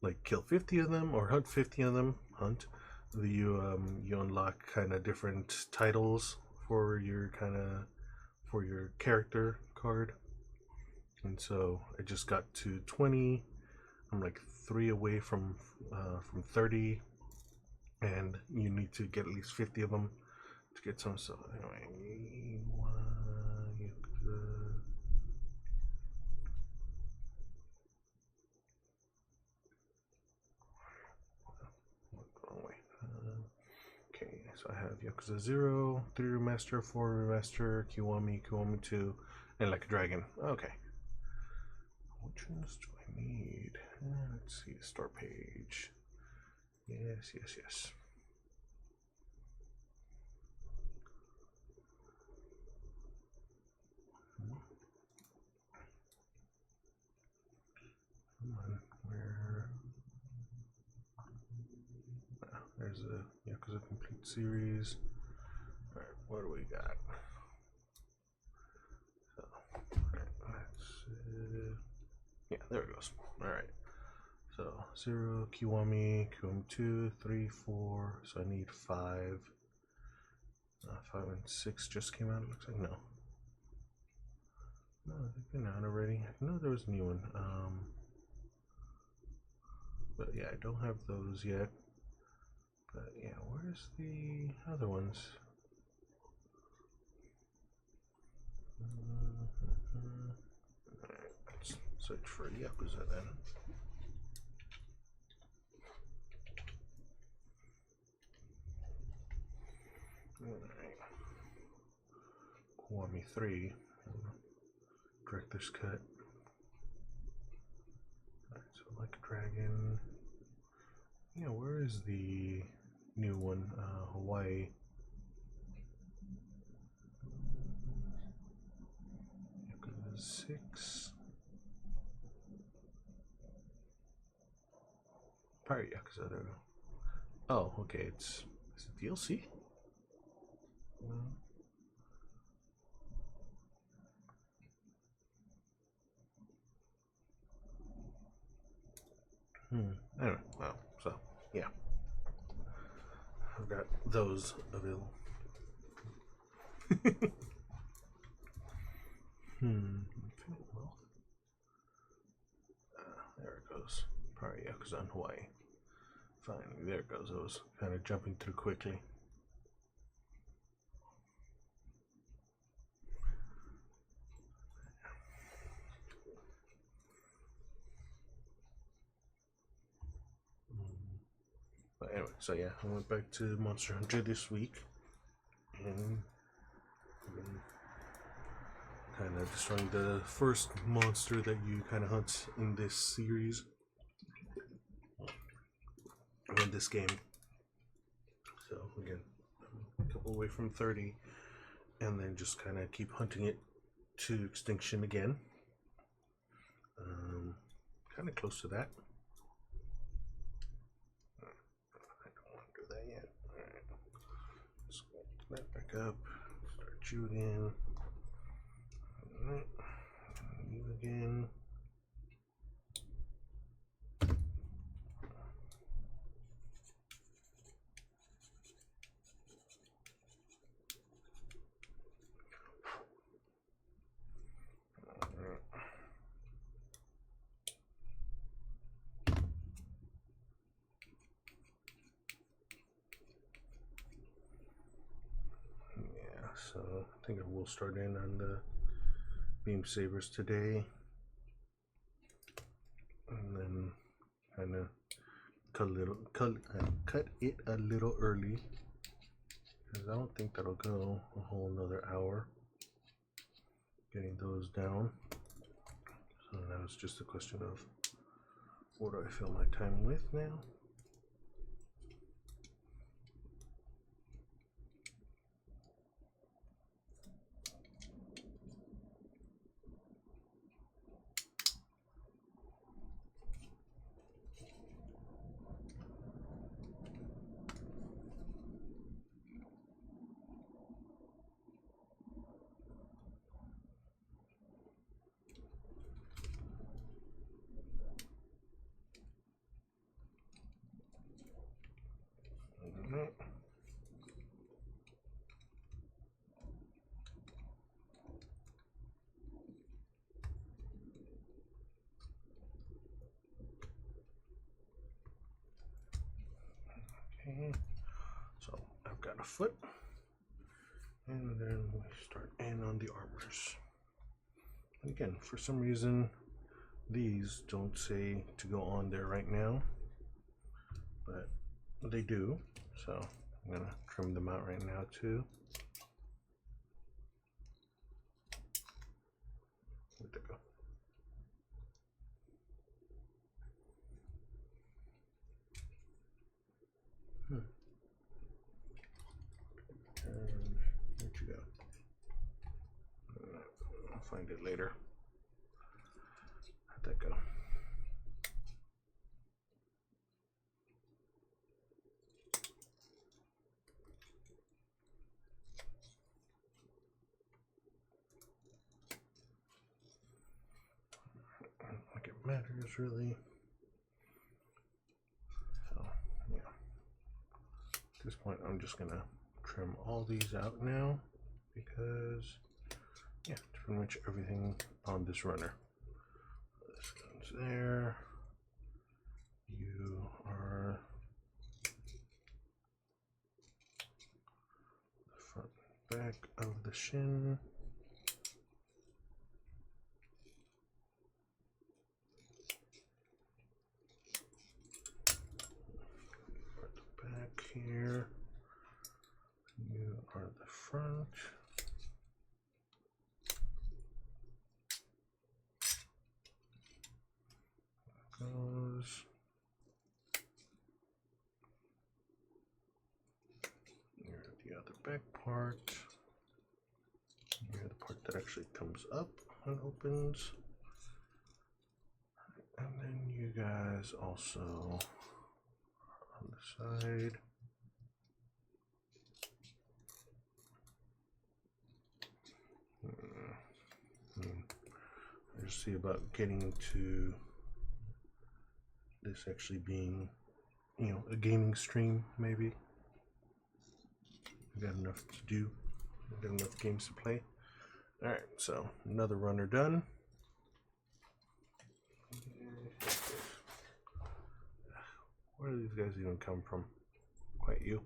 like kill 50 of them or hunt 50 of them, you unlock kind of different titles for your character card. And so I just got to 20. I'm like 3 away from 30, and you need to get at least 50 of them to get some. So anyway, okay, so I have Yakuza 0, 3 Remaster, 4 Remaster, Kiwami, Kiwami 2, and Like a Dragon. Okay. Which ones do I need? Let's see, store page. Yes, yes, yes. Come on, where? There's a Yakuza Complete Series. Alright, what do we got? So, alright, yeah, there it goes. Alright. So, 0, Kiwami, Kiwami 2, 3, 4. So I need 5. 5 and 6 just came out, it looks like. No. No, they've been out already. I know there was a new one. But yeah, I don't have those yet. But yeah, where's the other ones? Alright, let's search for Yakuza then. Alright. Kiwami 3. Director's Cut. Alright, so Like a Dragon. Yeah, where is the new one? Hawaii. Yakuza 6. Pirate Yakuza, there we go. Oh, okay, is it DLC? Anyway, well, so, yeah. I've got those available. Well, there it goes. Pirate Yakuza in Hawaii. Finally, there it goes. I was kind of jumping through quickly. But anyway, so yeah, I went back to Monster Hunter this week and kind of destroying the first monster that you kind of hunt in this series, in this game. So again, a couple away from 30, and then just kind of keep hunting it to extinction again. Kind of close to that. I don't want to do that yet. Alright. Let's get that back up. Start you again. Alright. You again. So I think I will start in on the beam sabers today, and then kind of cut it a little early, because I don't think that'll go a whole another hour getting those down. So now it's just a question of what do I fill my time with now. Okay, so I've got a foot, and then we start in on the armors. And again, for some reason, these don't say to go on there right now, but they do, so I'm gonna trim them out right now too. Where'd they go? And where'd you go? I'll find it later. How'd that go? Like it matters really. So yeah. At this point I'm just gonna trim all these out now because yeah, it's pretty much everything on this runner. This goes there. You are the front back of the shin. Back here. You are the front. Goes. You're the other back part. You're the part that actually comes up and opens. And then you guys also on the side. I just see about getting to this actually being, you know, a gaming stream maybe. I got enough to do. I got enough games to play. Alright, so another runner done. Where do these guys even come from? Quite you.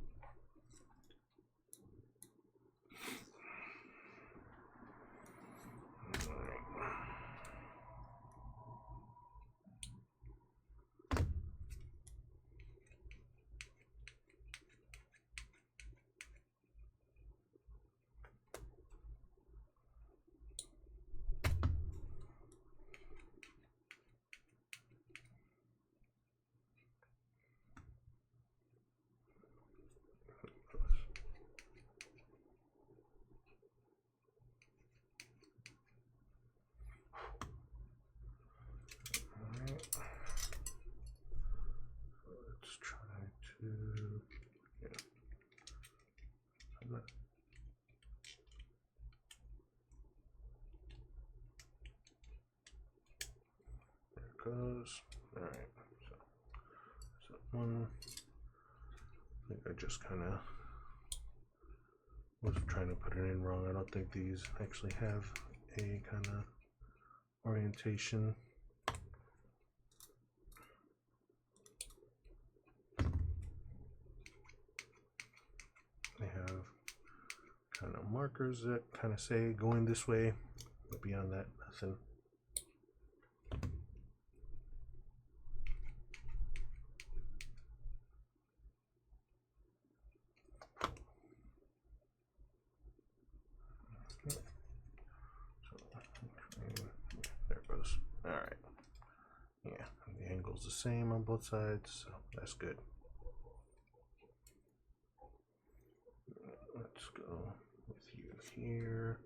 Goes. All right, so one. I think I just kind of was trying to put it in wrong. I don't think these actually have a kind of orientation. They have kind of markers that kind of say going this way, but beyond that, nothing. There it goes. All right. Yeah, the angle's the same on both sides, so that's good. Let's go with you here.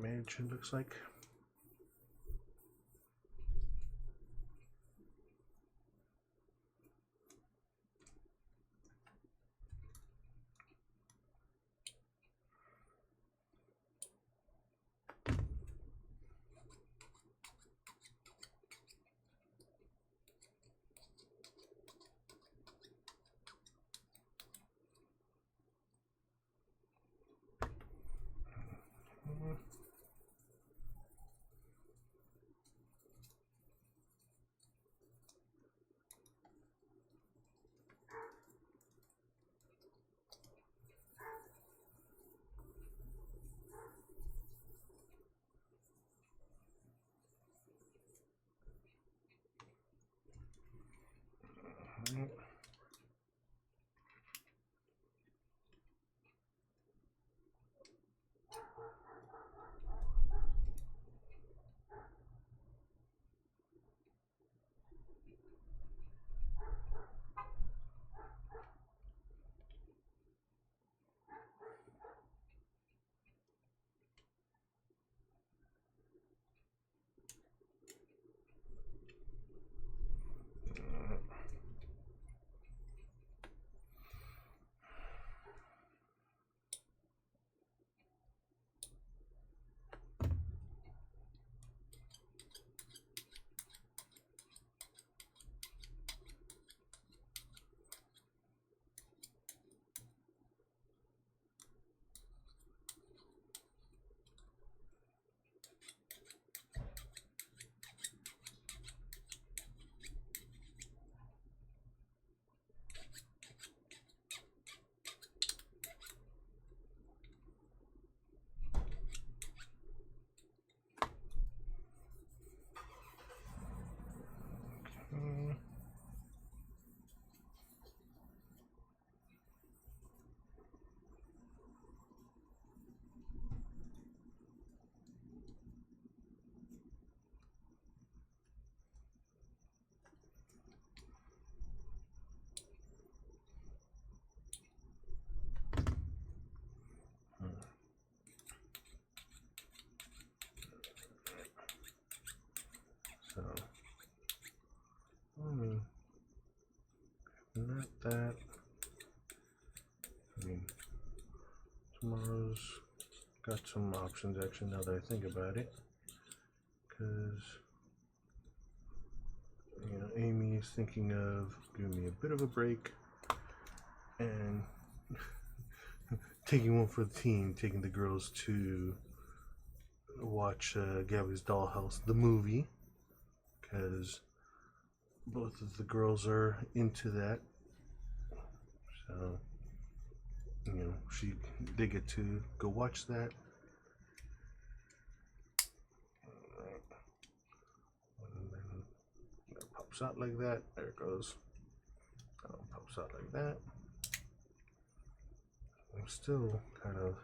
damage, it looks like. So, not that. I mean, tomorrow's got some options actually now that I think about it. Because, you know, Amy is thinking of giving me a bit of a break and taking one for the team, taking the girls to watch Gabby's Dollhouse, the movie, because both of the girls are into that. So, you know, they get to go watch that. And then it pops out like that. There it goes. Pops out like that. I'm still kind of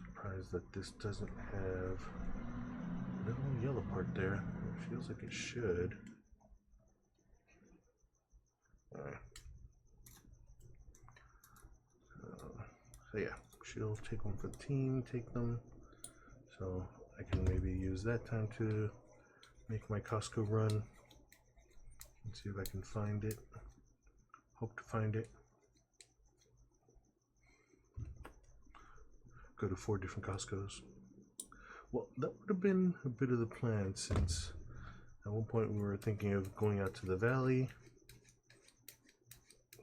surprised that this doesn't have the little yellow part there. It feels like it should. Alright. So yeah, she'll take one for the team, take them. So I can maybe use that time to make my Costco run and see if I can find it. Hope to find it. Go to 4 different Costco's. Well, that would have been a bit of the plan, since at one point we were thinking of going out to the valley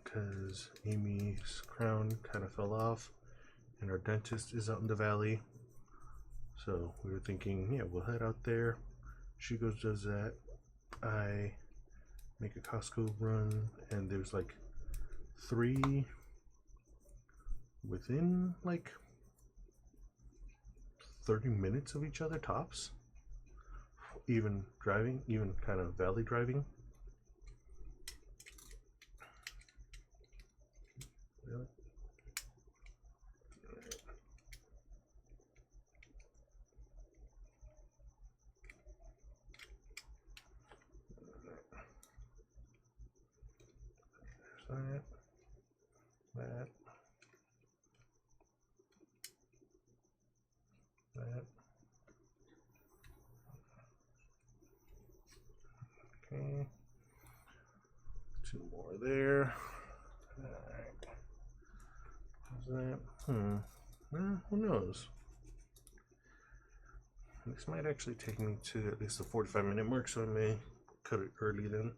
because Amy's crown kind of fell off and our dentist is out in the valley. So we were thinking, yeah, we'll head out there. She goes, does that. I make a Costco run, and there's like 3 within like 30 minutes of each other tops. Even driving, even kind of valley driving. Really? That. That. Okay. 2 more there. Alright. How's that? Who knows? This might actually take me to at least the 45-minute mark, so I may cut it early then.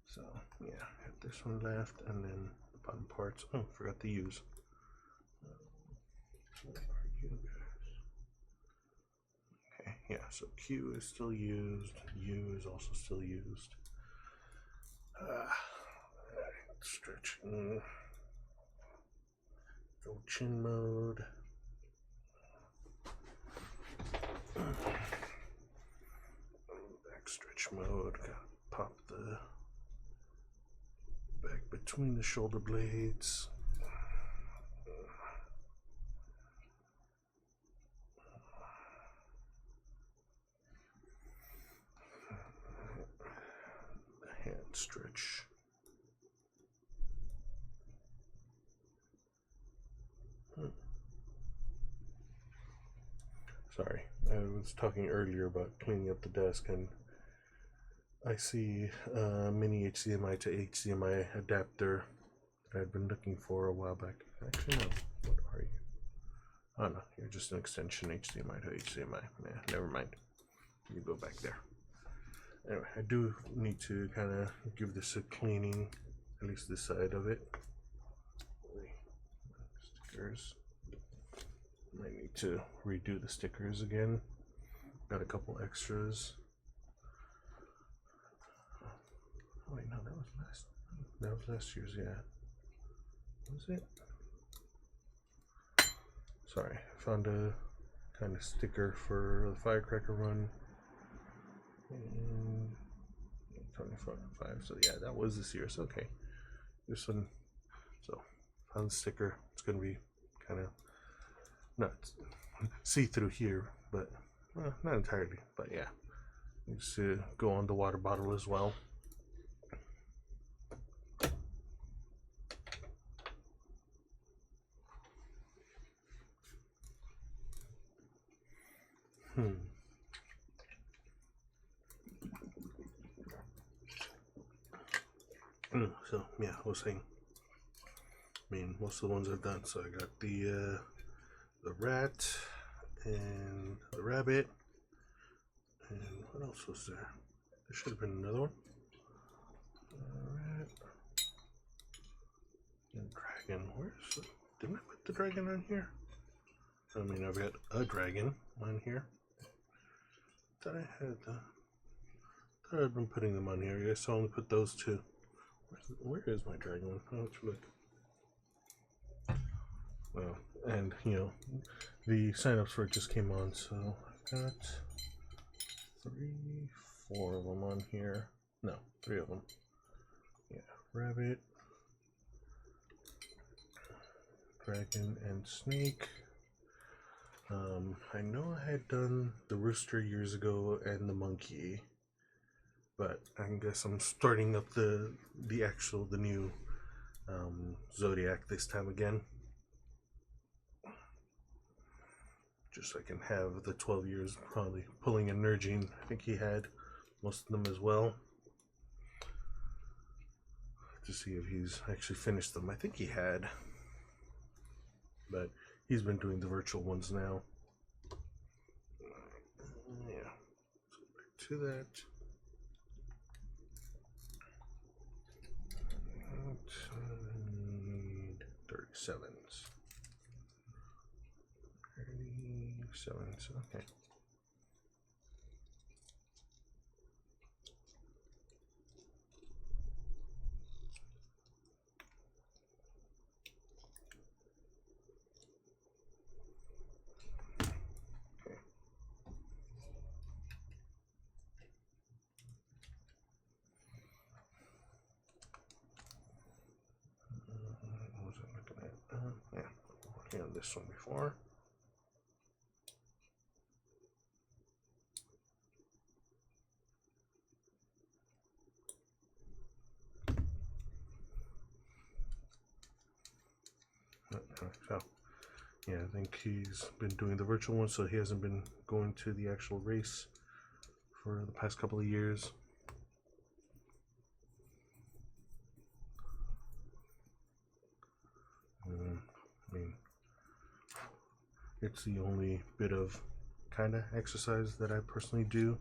So yeah, I have this one left, and then the bottom parts. Oh, forgot to use. Where are you guys? Okay, yeah. So Q is still used. U is also still used. Stretching. Go chin mode. Back stretch mode. Gotta pop the back between the shoulder blades. The hand stretch. Sorry, I was talking earlier about cleaning up the desk, and I see a mini HDMI to HDMI adapter that I'd been looking for a while back. Actually, no. What are you? Oh no, you're just an extension HDMI to HDMI. Yeah, never mind. You go back there. Anyway, I do need to kind of give this a cleaning, at least this side of it. Stickers. Might need to redo the stickers again. Got a couple extras. Oh wait, no, that was last year's, yeah. Was it? Sorry, I found a kind of sticker for the firecracker run. And 25, so yeah, that was this year's. Okay. This one, so found the sticker. It's gonna be kind of not see-through here, but well, not entirely, but yeah. Needs to go on the water bottle as well. So yeah, I was saying, I mean, most of the ones I've done. So I got the rat and the rabbit, and what else was there? There should have been another one. Rat and dragon. Didn't I put the dragon on here? I mean, I've got a dragon on here. Thought I had. Thought I'd been putting them on here. I guess I only put those two. Where is my dragon one? Oh, let's look. Well, and you know, the signups for it just came on, so I've got 4 of them on here. No, 3 of them. Yeah, rabbit, dragon, and snake. I know I had done the rooster years ago and the monkey, but I guess I'm starting up the new Zodiac this time again. Just so I can have the 12 years, probably pulling and Nurgene. I think he had most of them as well. To see if he's actually finished them. I think he had. But he's been doing the virtual ones now. Yeah. Let's go back to that. 37s. 37s, okay. What was I looking at? Yeah, working on this one before. So, yeah, I think he's been doing the virtual one, so he hasn't been going to the actual race for the past couple of years. I mean, it's the only bit of kind of exercise that I personally do.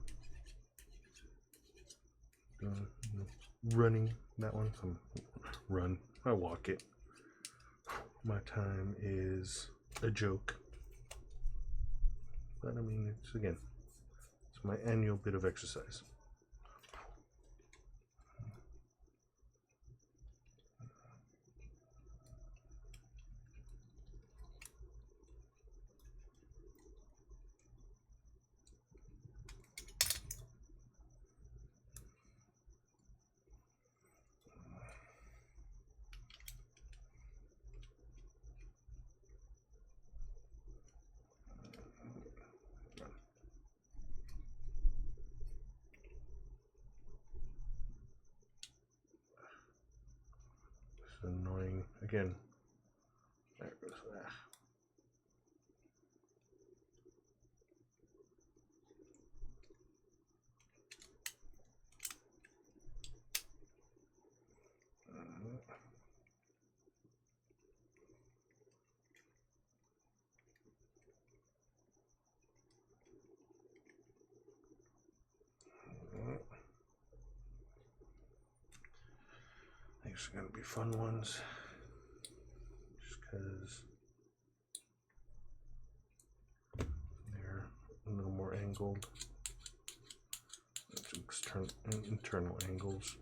Running, that one. Run. I walk it. My time is a joke. But I mean, it's again, it's my annual bit of exercise. Annoying again. There goes that. These are going to be fun ones, just because they're a little more angled. Some internal angles,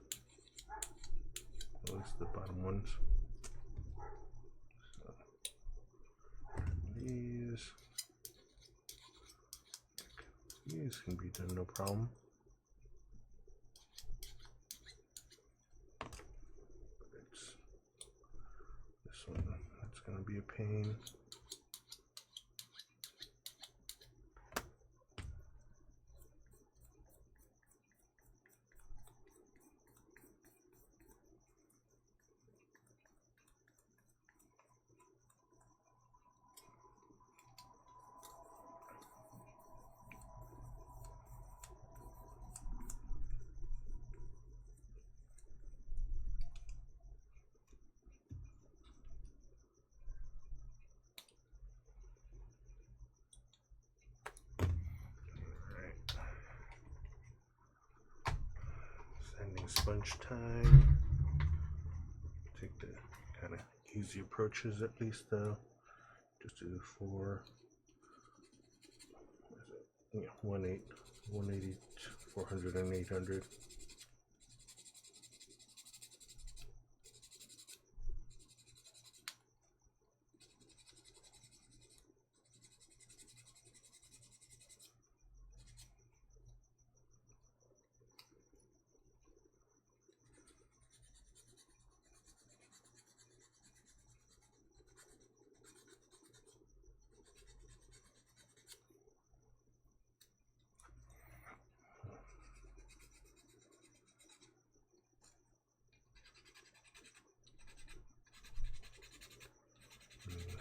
at least the bottom ones. So these can be done no problem. That's going to be a pain. Sponge time. Take the kind of easy approaches at least though. Just do 180, 400 and 800.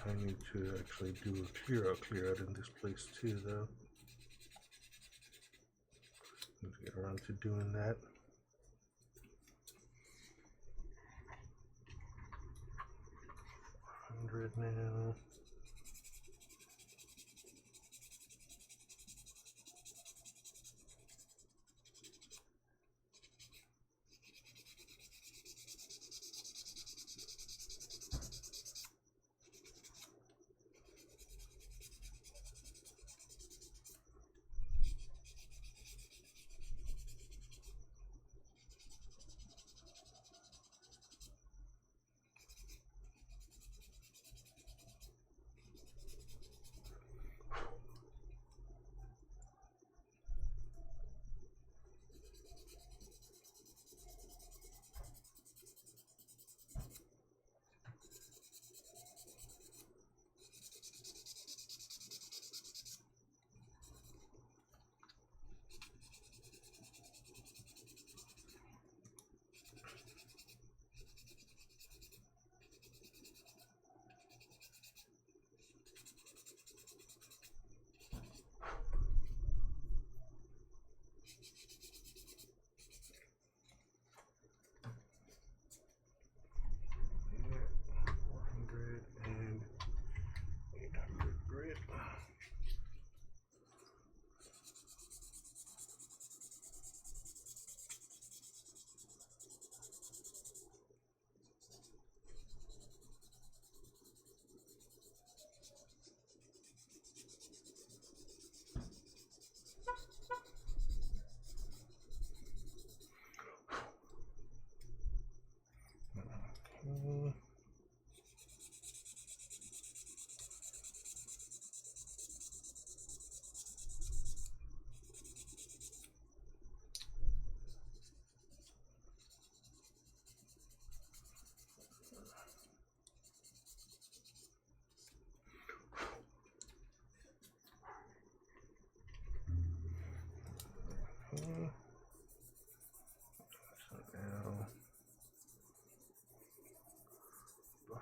I need to actually do a clear out in this place too though. Need to get around to doing that. Now.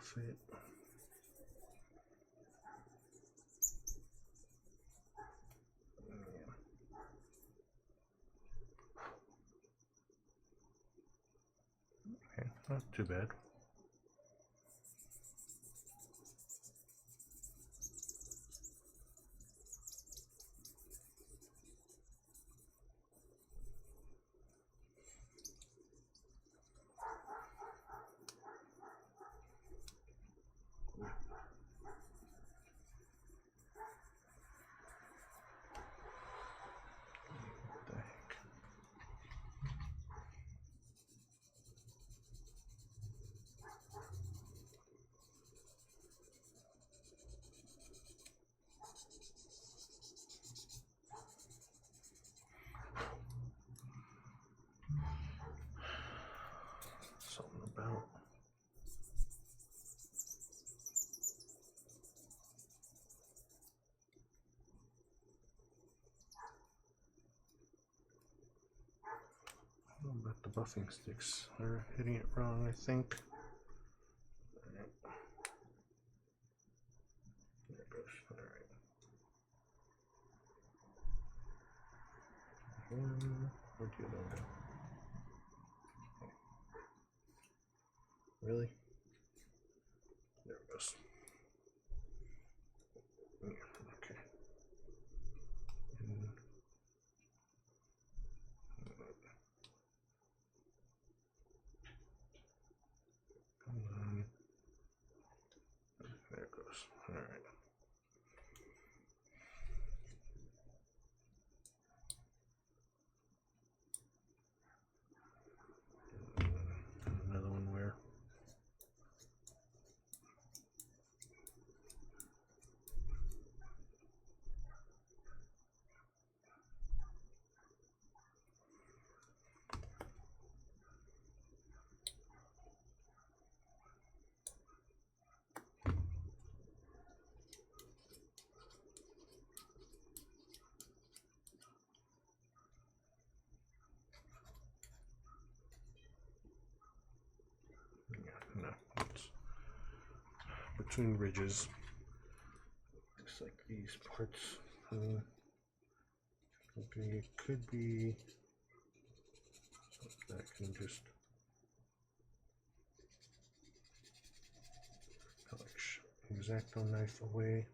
buff it. Okay, not too bad. Something about the buffing sticks are hitting it wrong, I think. Alright. There it goes. Alright. Where'd the other one go? Really? There it goes. Okay. Come on. There it goes. Alright. Another one where? No, it's between ridges. Looks like these parts. Okay, it could be that can just like X-Acto knife away.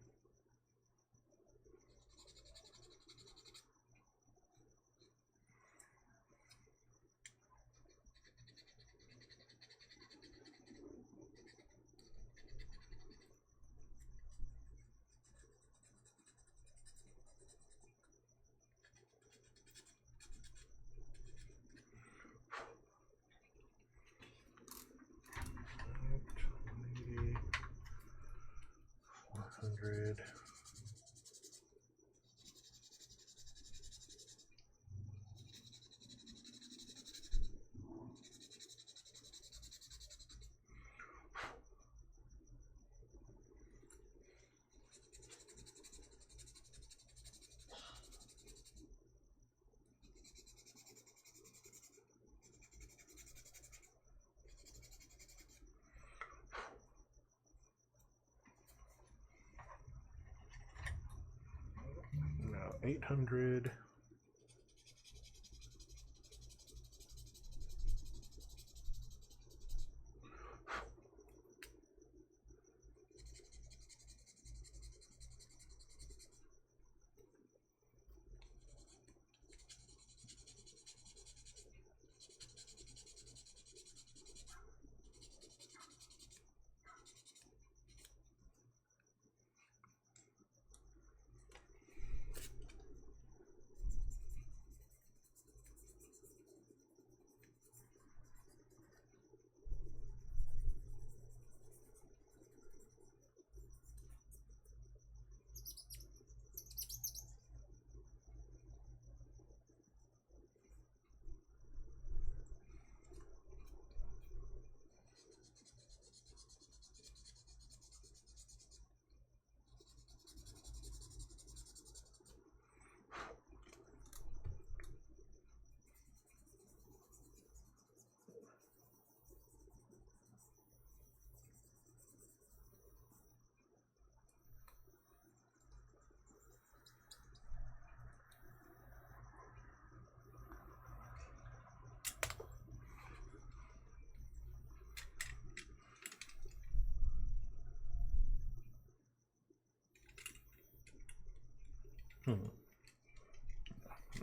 Maybe 400. Now 800.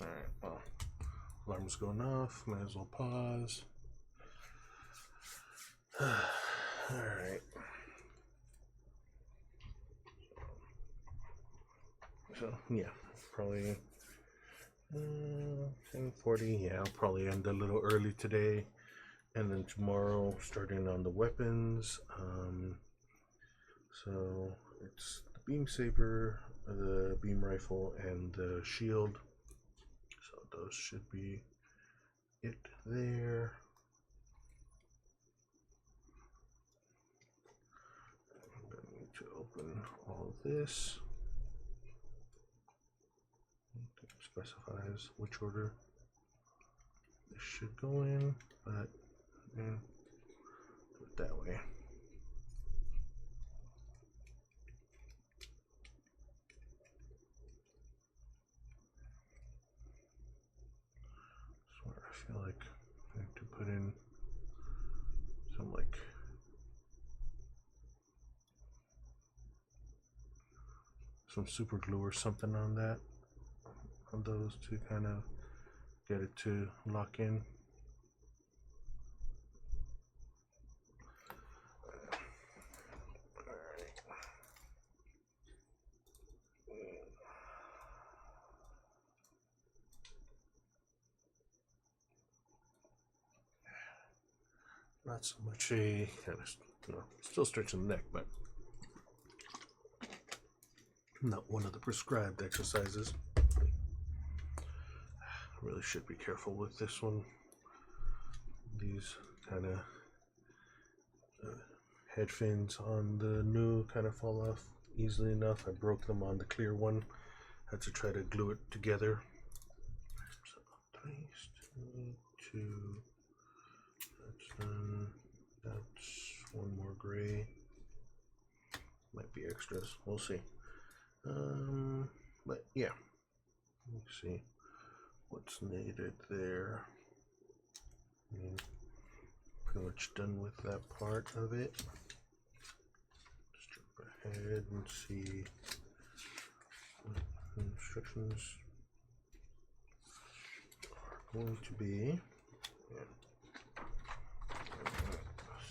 Alright, well, alarm's going off, might as well pause. Alright. So, yeah, probably 10:40. Yeah, I'll probably end a little early today. And then tomorrow, starting on the weapons. So, it's the beam saber, the beam rifle, and the shield. So, those should be it there. I'm going to need to open all this. It specifies which order this should go in, but do it that way. So I feel like I have to put in some super glue or something on those to kind of get it to lock in. Not so much a kind of, still stretching the neck, but not one of the prescribed exercises. I really should be careful with this one. These kind of head fins on the new kind of fall off easily enough. I broke them on the clear one. Had to try to glue it together. So 3, 2. That's done. That's one more gray. Might be extras. We'll see. But yeah, let's see what's needed there. I mean, pretty much done with that part of it. Just jump ahead and see what the instructions are going to be. Yeah.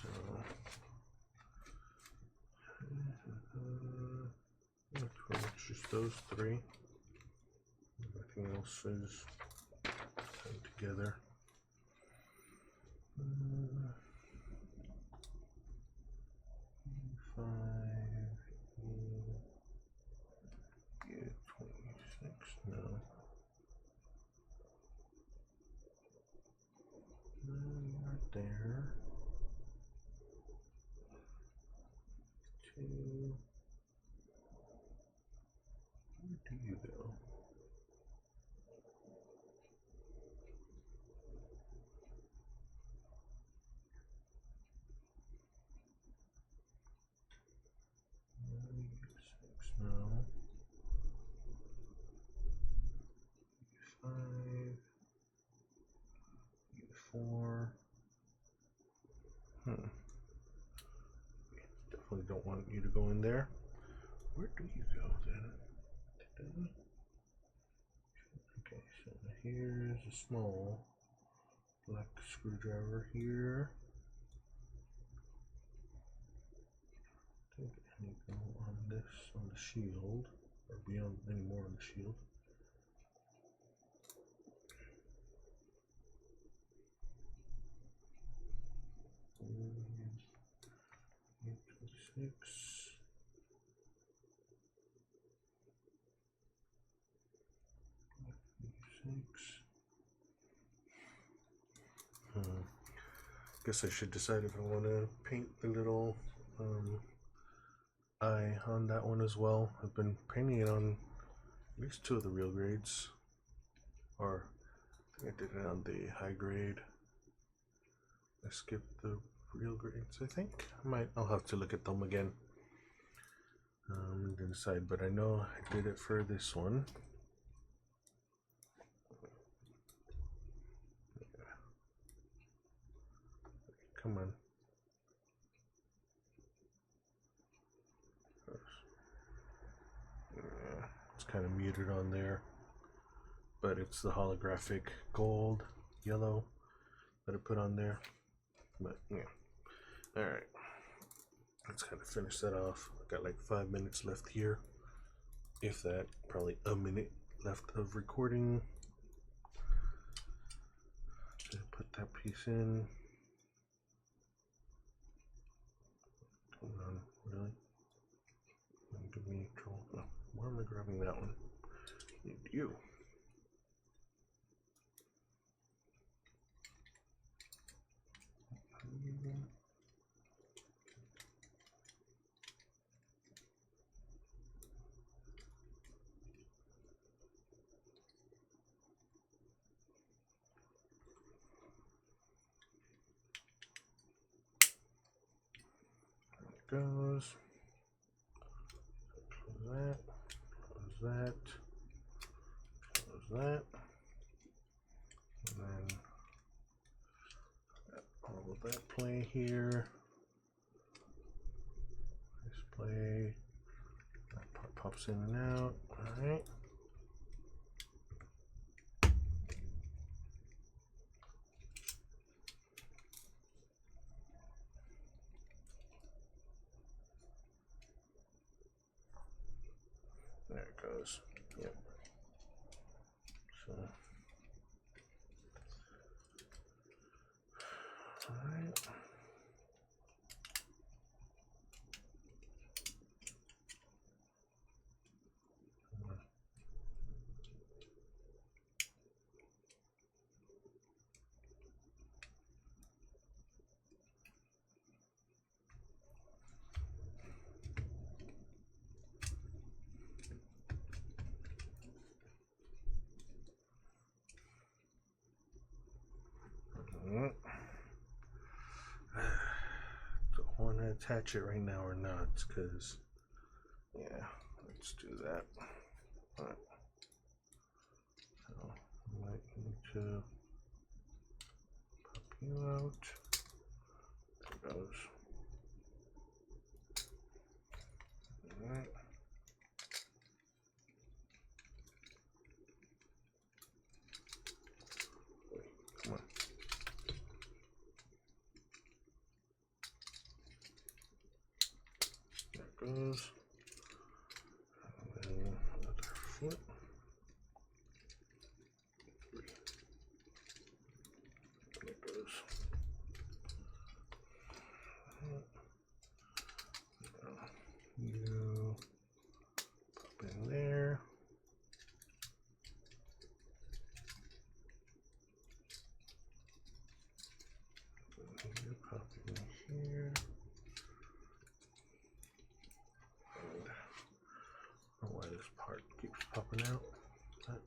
So pretty much just those three. Everything else is tied together. 5, 26, no. Right there. 2. Where do you go? No. 5. 4. Definitely don't want you to go in there. Where do you go then? Okay, so here's a small black screwdriver here. I think I need to go on this, on the shield, or beyond any more on the shield. Six. Guess I should decide if I want to paint the little eye on that one as well. I've been painting it on at least 2 of the real grades, or I think I did it on the high grade. I skipped the real grades, I think. I'll have to look at them again and decide, but I know I did it for this one. Come on. Yeah, it's kind kind of muted on there, but it's the holographic gold, yellow that I put on there. But yeah, all right, let's kind of finish that off. I got like 5 minutes left here, if that, probably a minute left of recording. To put that piece in. Come on, really? Give me trouble. No, why am I grabbing that one? Need you. Goes. Close that. Close that. Close that. And then all of that play here. Display. That part pops in and out. Alright. There it goes. Yep. So, alright. Don't want to attach it right now or not, because yeah, let's do that. All right. So I might need to pop you out. There goes. All right. Come on. There it goes. And then another foot. There it goes. You pop in there. You pop in here. And I don't know why this part keeps popping out. But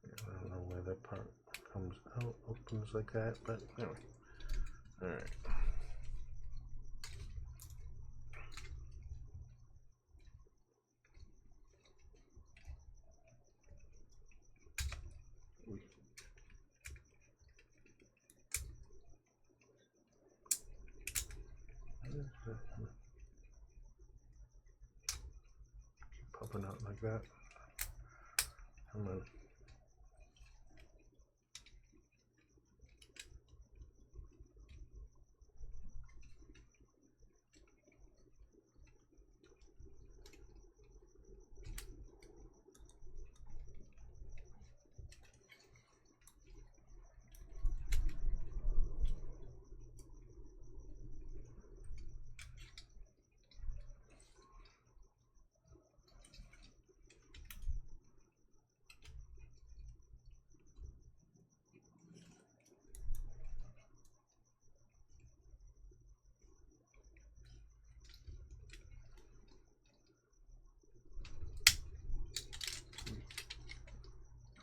I don't know why that part comes out, opens like that, but anyway. Alright. Keep popping out like that. Come on.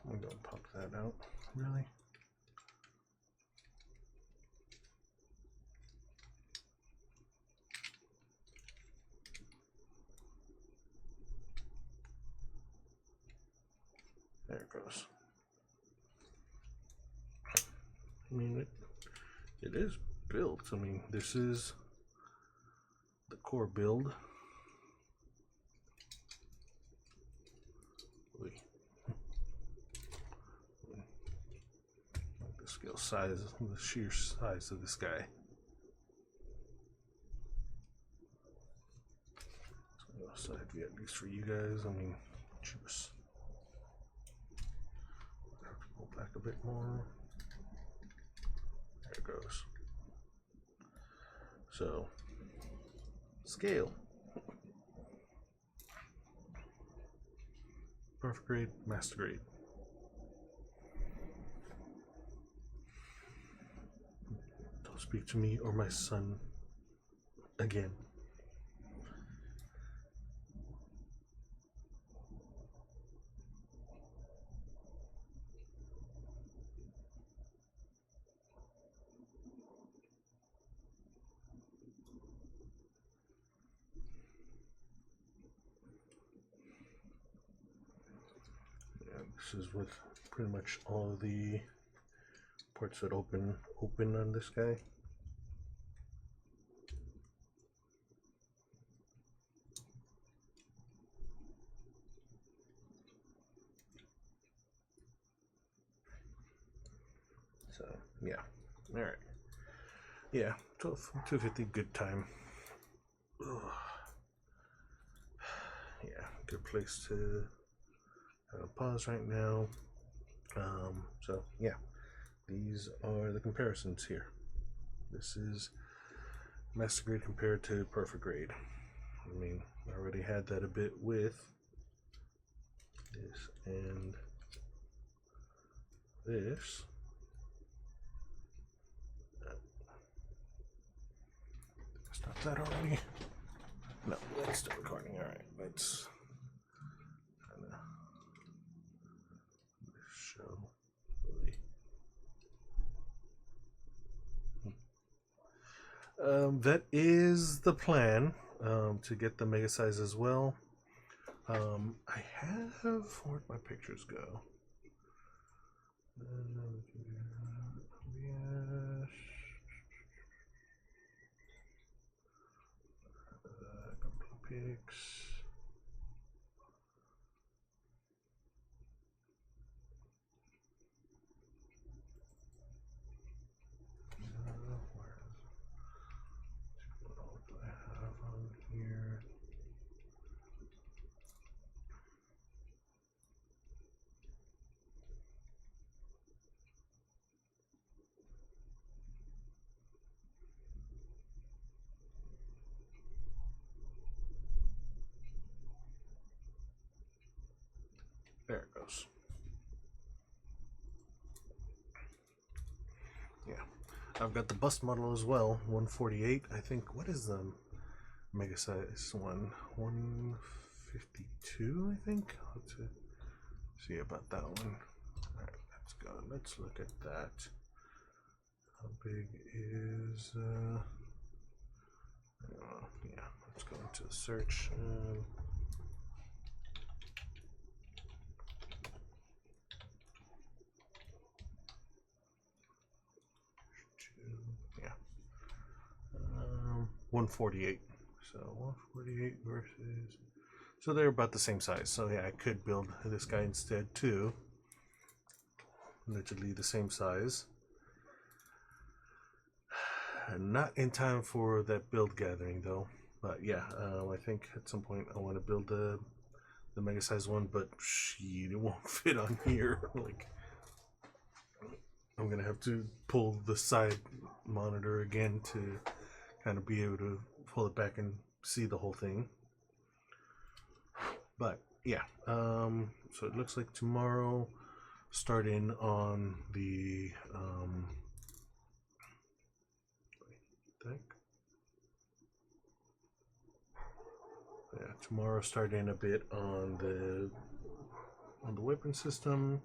I'm gonna pop that out. Really? There it goes. I mean, it is built. I mean, this is the core build. scale size, the sheer size of this guy. So side view, at least for you guys. I mean, choose. Have to pull back a bit more. There it goes. So, scale. Perfect grade, master grade. Don't speak to me or my son again. This is with pretty much all of the parts that open on this guy. So yeah, all right, yeah, 250, good time. Ugh. Yeah, good place to pause right now. So yeah, these are the comparisons here. This is master grade compared to perfect grade. I mean, I already had that a bit with this and this. Stop that already. No, that's still recording. All right, let's kind of show. That is the plan, to get the mega size as well. I have, where'd my pictures go? Gunpla pics. What do I have on here? There it goes. Yeah, I've got the bust model as well, 148. I think, what is the mega size one? 152, I think. Let's see about that one. Alright, let's go. Let's look at that. How big is yeah, let's go into the search. Yeah, 148. So 148 versus, so they're about the same size. So yeah, I could build this guy instead too. Literally the same size. Not in time for that build gathering though. But yeah, I think at some point I want to build the mega size one, but it won't fit on here. Like, I'm gonna have to pull the side monitor again to kind of be able to pull it back and see the whole thing. But yeah, so it looks like tomorrow, starting on the yeah, tomorrow starting a bit on the weapon system.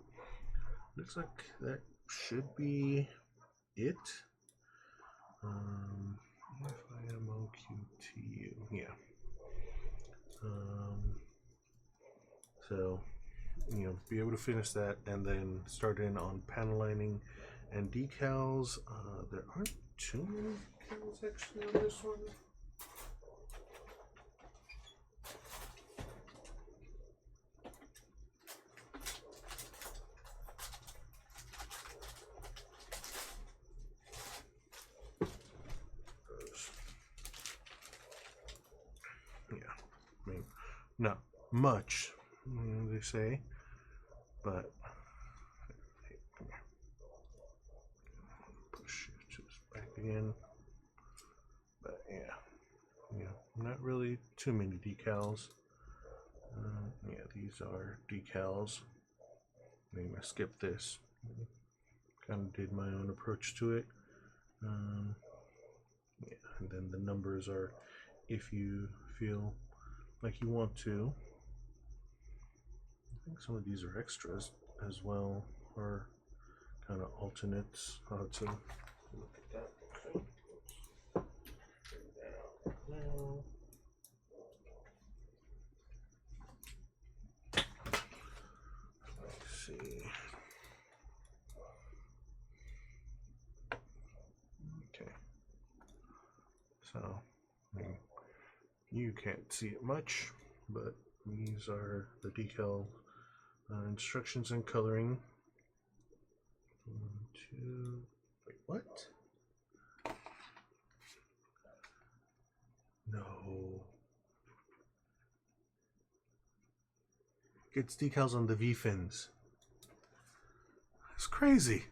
Looks like that should be it. FIMOQTU, yeah. So, you know, be able to finish that and then start in on panel lining and decals. There aren't too many decals actually on this one. much, they say, but push just back again. But yeah, not really too many decals. Yeah, these are decals. I'm gonna skip this. Kind of did my own approach to it. Yeah, and then the numbers are if you feel like you want to. I think some of these are extras as well, or kind of alternates. How to look at that. Okay. Bring that out now. Let's see. Okay. So you can't see it much, but these are the decal instructions and coloring. 1, 2. Wait, what? No. Gets decals on the V fins. That's crazy.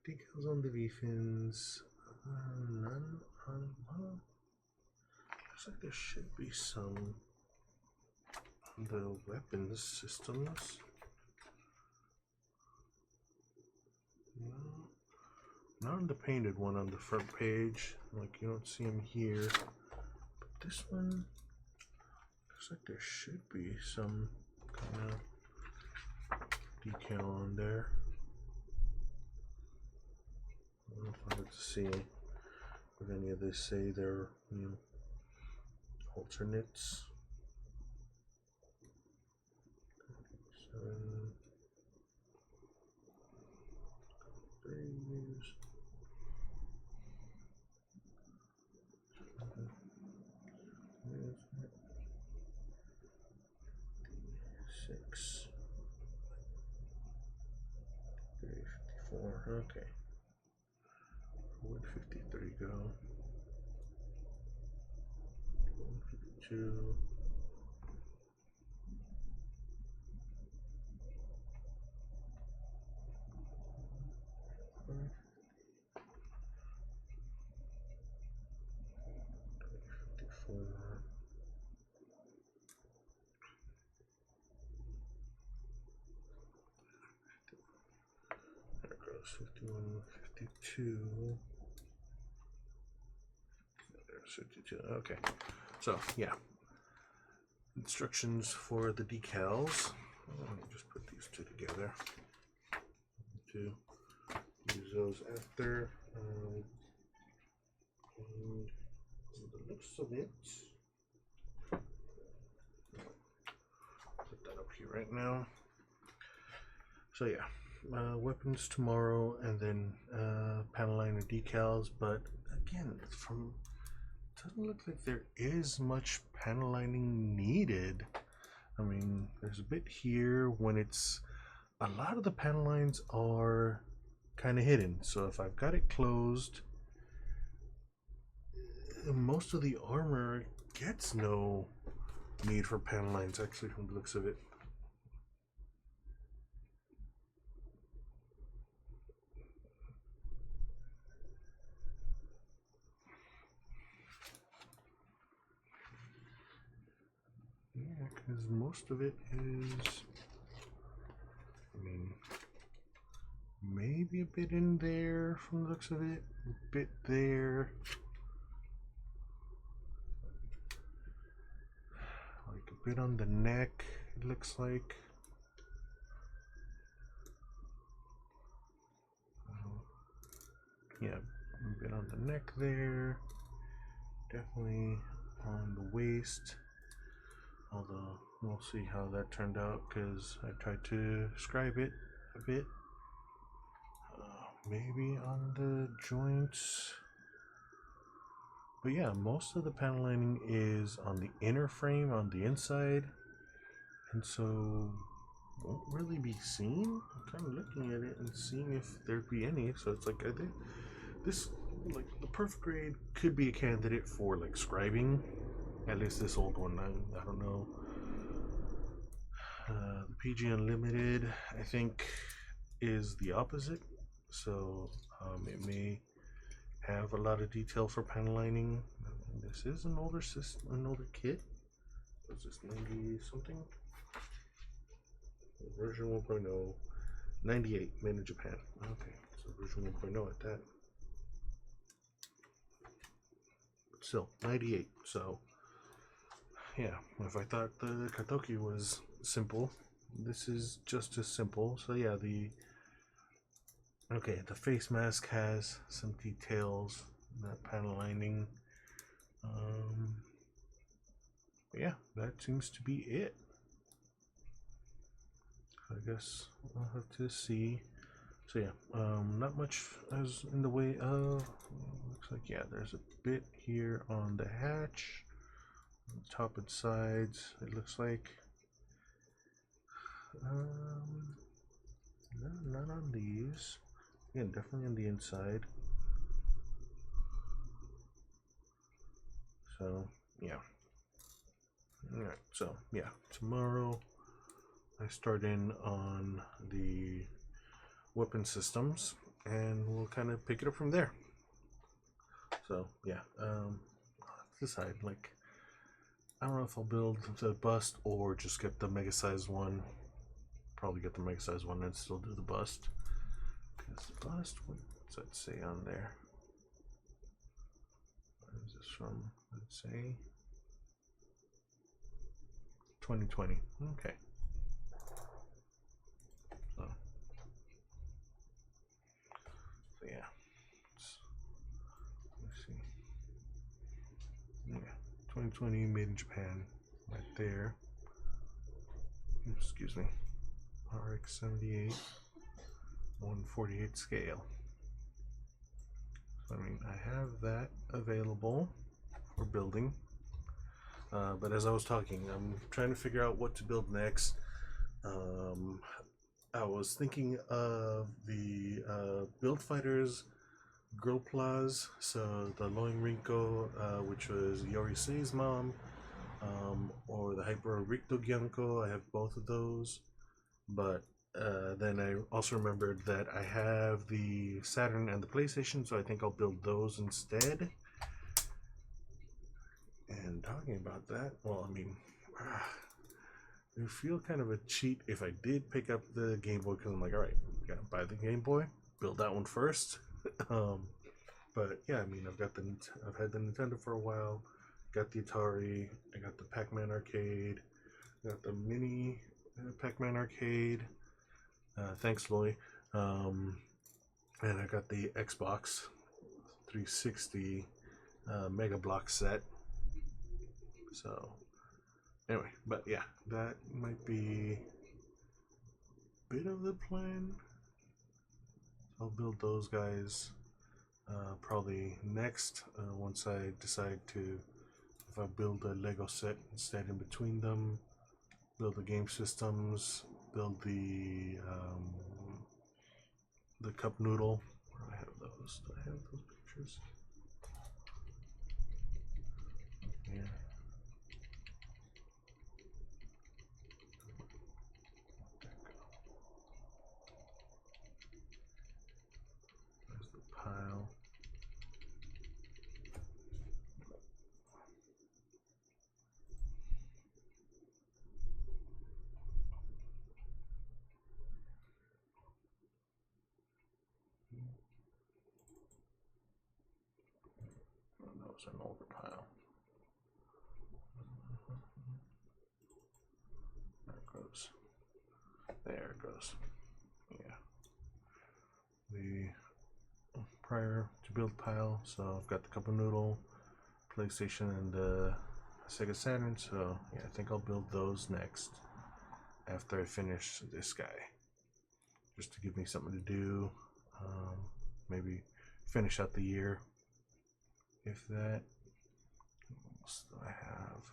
Decals on the V fins. None on. Looks like there should be some on the weapons systems. No. Not on the painted one on the front page. Like, you don't see them here. But this one looks like there should be some kind of decal on there. I don't know if I have to see if any of this say they're, alternates. 7 3s. 6 354. Okay. Where'd 53 go? 152. 54. There goes 51, 52. There's 52. Okay. So, yeah. Instructions for the decals. Let me just put these two together to use those after. And the looks of it, put that up here right now. So yeah, weapons tomorrow, and then panel liner decals. But again, doesn't look like there is much panel lining needed. I mean, there's a bit here when it's a lot of the panel lines are kind of hidden. So if I've got it closed, most of the armor gets no need for panel lines, actually, from the looks of it. Yeah, because most of it is, I mean, maybe a bit in there from the looks of it, a bit there. Like a bit on the neck, it looks like. Yeah, a bit on the neck there. Definitely on the waist. Although we'll see how that turned out because I tried to describe it a bit. Maybe on the joints. But yeah, most of the panel lining is on the inner frame, on the inside. And so won't really be seen. I'm kind of looking at it and seeing if there'd be any. So it's like, I think this, like, the Perfect Grade could be a candidate for like scribing. At least this old one. I don't know. The PG Unlimited, I think, is the opposite. So it may have a lot of detail for panel lining. This is an older system, an older kit. Was this 90 something? Version 1.0, 98, made in Japan. Okay, so version 1.0 at that. But still, 98. So yeah, if I thought the Katoki was simple, this is just as simple. So yeah, the face mask has some details, that panel lining. Yeah, that seems to be it. I guess I'll have to see. So yeah, not much as in the way of. Looks like yeah, there's a bit here on the hatch, on the top and sides. It looks like. No, not on these. Yeah, definitely on the inside. So yeah. Alright, so yeah, tomorrow I start in on the weapon systems and we'll kind of pick it up from there. So yeah, I'll decide, like, I don't know if I'll build the bust or just get the mega size one. Probably get the mega size one and still do the bust. Because the bust, what's that say on there? What is this from? Let's say 2020. Okay. So yeah. Let's see. Yeah. 2020 made in Japan. Right there. Excuse me. RX-78 1/48 scale. So, I mean, I have that available for building. But as I was talking, I'm trying to figure out what to build next. I was thinking of the Build Fighters Gunplas, so the Loin Rinko, which was Yorisei's mom, or the Hyper Ricto Gyanko. I have both of those, but then I also remembered that I have the Saturn and the PlayStation, so I think I'll build those instead. And talking about that, well, I mean, it would feel kind of a cheat if I did pick up the Game Boy, because I'm like, alright, gotta buy the Game Boy, build that one first. But yeah, I mean, I've had the Nintendo for a while, got the Atari, I got the Pac-Man arcade, got the mini Pac-Man arcade, thanks Loy, and I got the Xbox 360 Mega Block set. So anyway, but yeah, that might be a bit of the plan. I'll build those guys probably next, once I decide to, if I build a Lego set instead in between them, build the game systems, build the cup noodle. Where do I have those? Do I have those pictures? Yeah. There's the pile. Oh, that was an older pile. There it goes. There it goes. Yeah. The prior to build pile. So I've got the cup of noodle, PlayStation, and the Sega Saturn. So yeah, I think I'll build those next after I finish this guy, just to give me something to do. Maybe finish out the year. If that. What else do I have?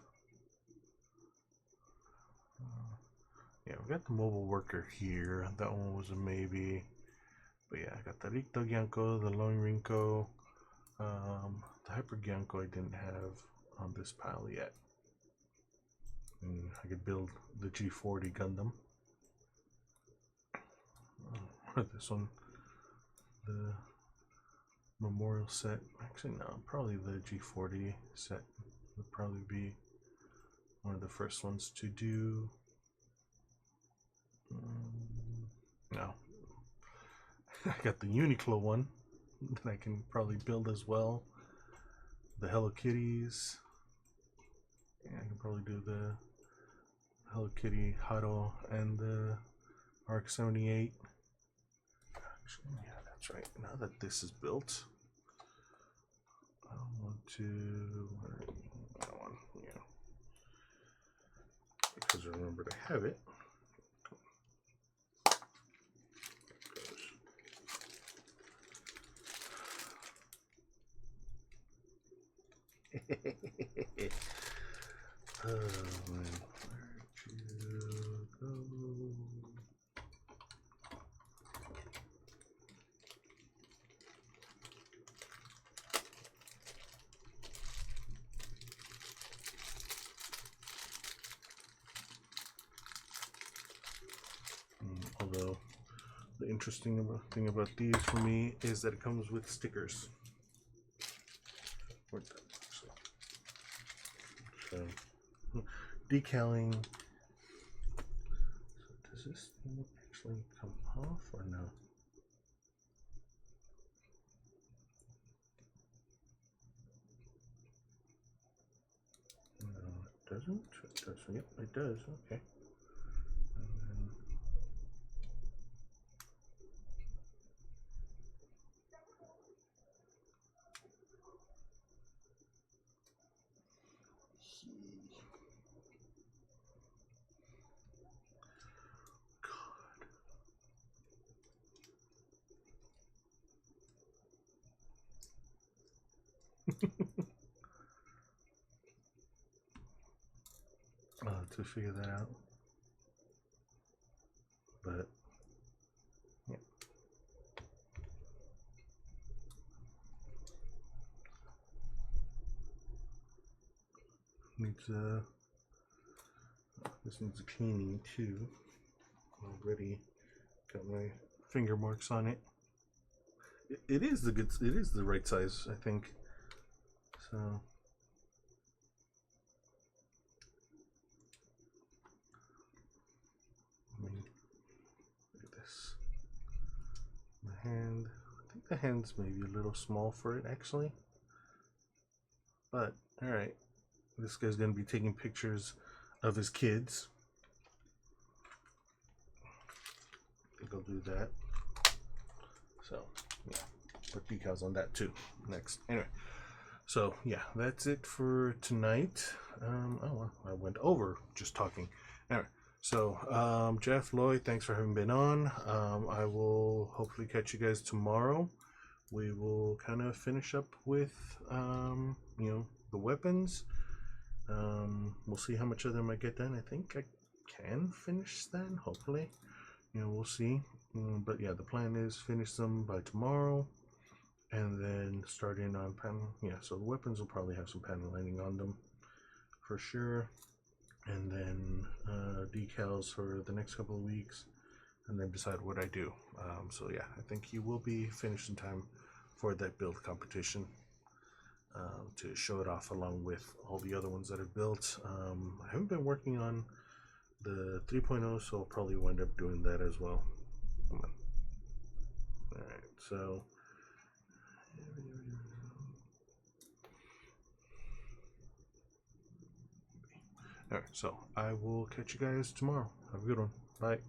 Yeah, we got the mobile worker here. That one was a maybe. But yeah, I got the Ricto Gyanko, the Loin Rinko, the Hyper Gyanko I didn't have. on this pile yet. And I could build the G40 Gundam. This one, the memorial set. Actually, no, probably the G40 set would probably be one of the first ones to do. No, I got the Uniqlo one that I can probably build as well. The Hello Kitties. Yeah, I can probably do the Hello Kitty Hado and the RX-78. Actually, yeah, that's right. Now that this is built, I want to. That one, yeah, because I remember to have it. Oh man, where'd you go? Although the interesting thing about these for me is that it comes with stickers. So decaling. So does this thing actually come off or no? No, it doesn't. It does. Yep, it does. Okay. And I'll have to figure that out. But yeah. This needs a cleaning too. Already got my finger marks on it. It is the right size, I think. So I mean, look at this. My hand. I think the hand's maybe a little small for it actually. But alright. This guy's gonna be taking pictures of his kids. I think I'll do that. So yeah, put decals on that too next. Anyway, so yeah, that's it for tonight. Oh well, I went over just talking. Anyway, so Jeff, Lloyd, thanks for having been on. I will hopefully catch you guys tomorrow. We will kind of finish up with you know, the weapons. We'll see how much of them I get done. I think I can finish then, hopefully. You know, we'll see. But yeah, the plan is finish them by tomorrow and then start in on panel. Yeah, so the weapons will probably have some panel lining on them for sure. And then decals for the next couple of weeks, and then decide what I do. So yeah, I think you will be finished in time for that build competition. To show it off along with all the other ones that I've built. I haven't been working on the 3.0, so I'll probably wind up doing that as well. Come on. Alright, so alright, so I will catch you guys tomorrow. Have a good one. Bye.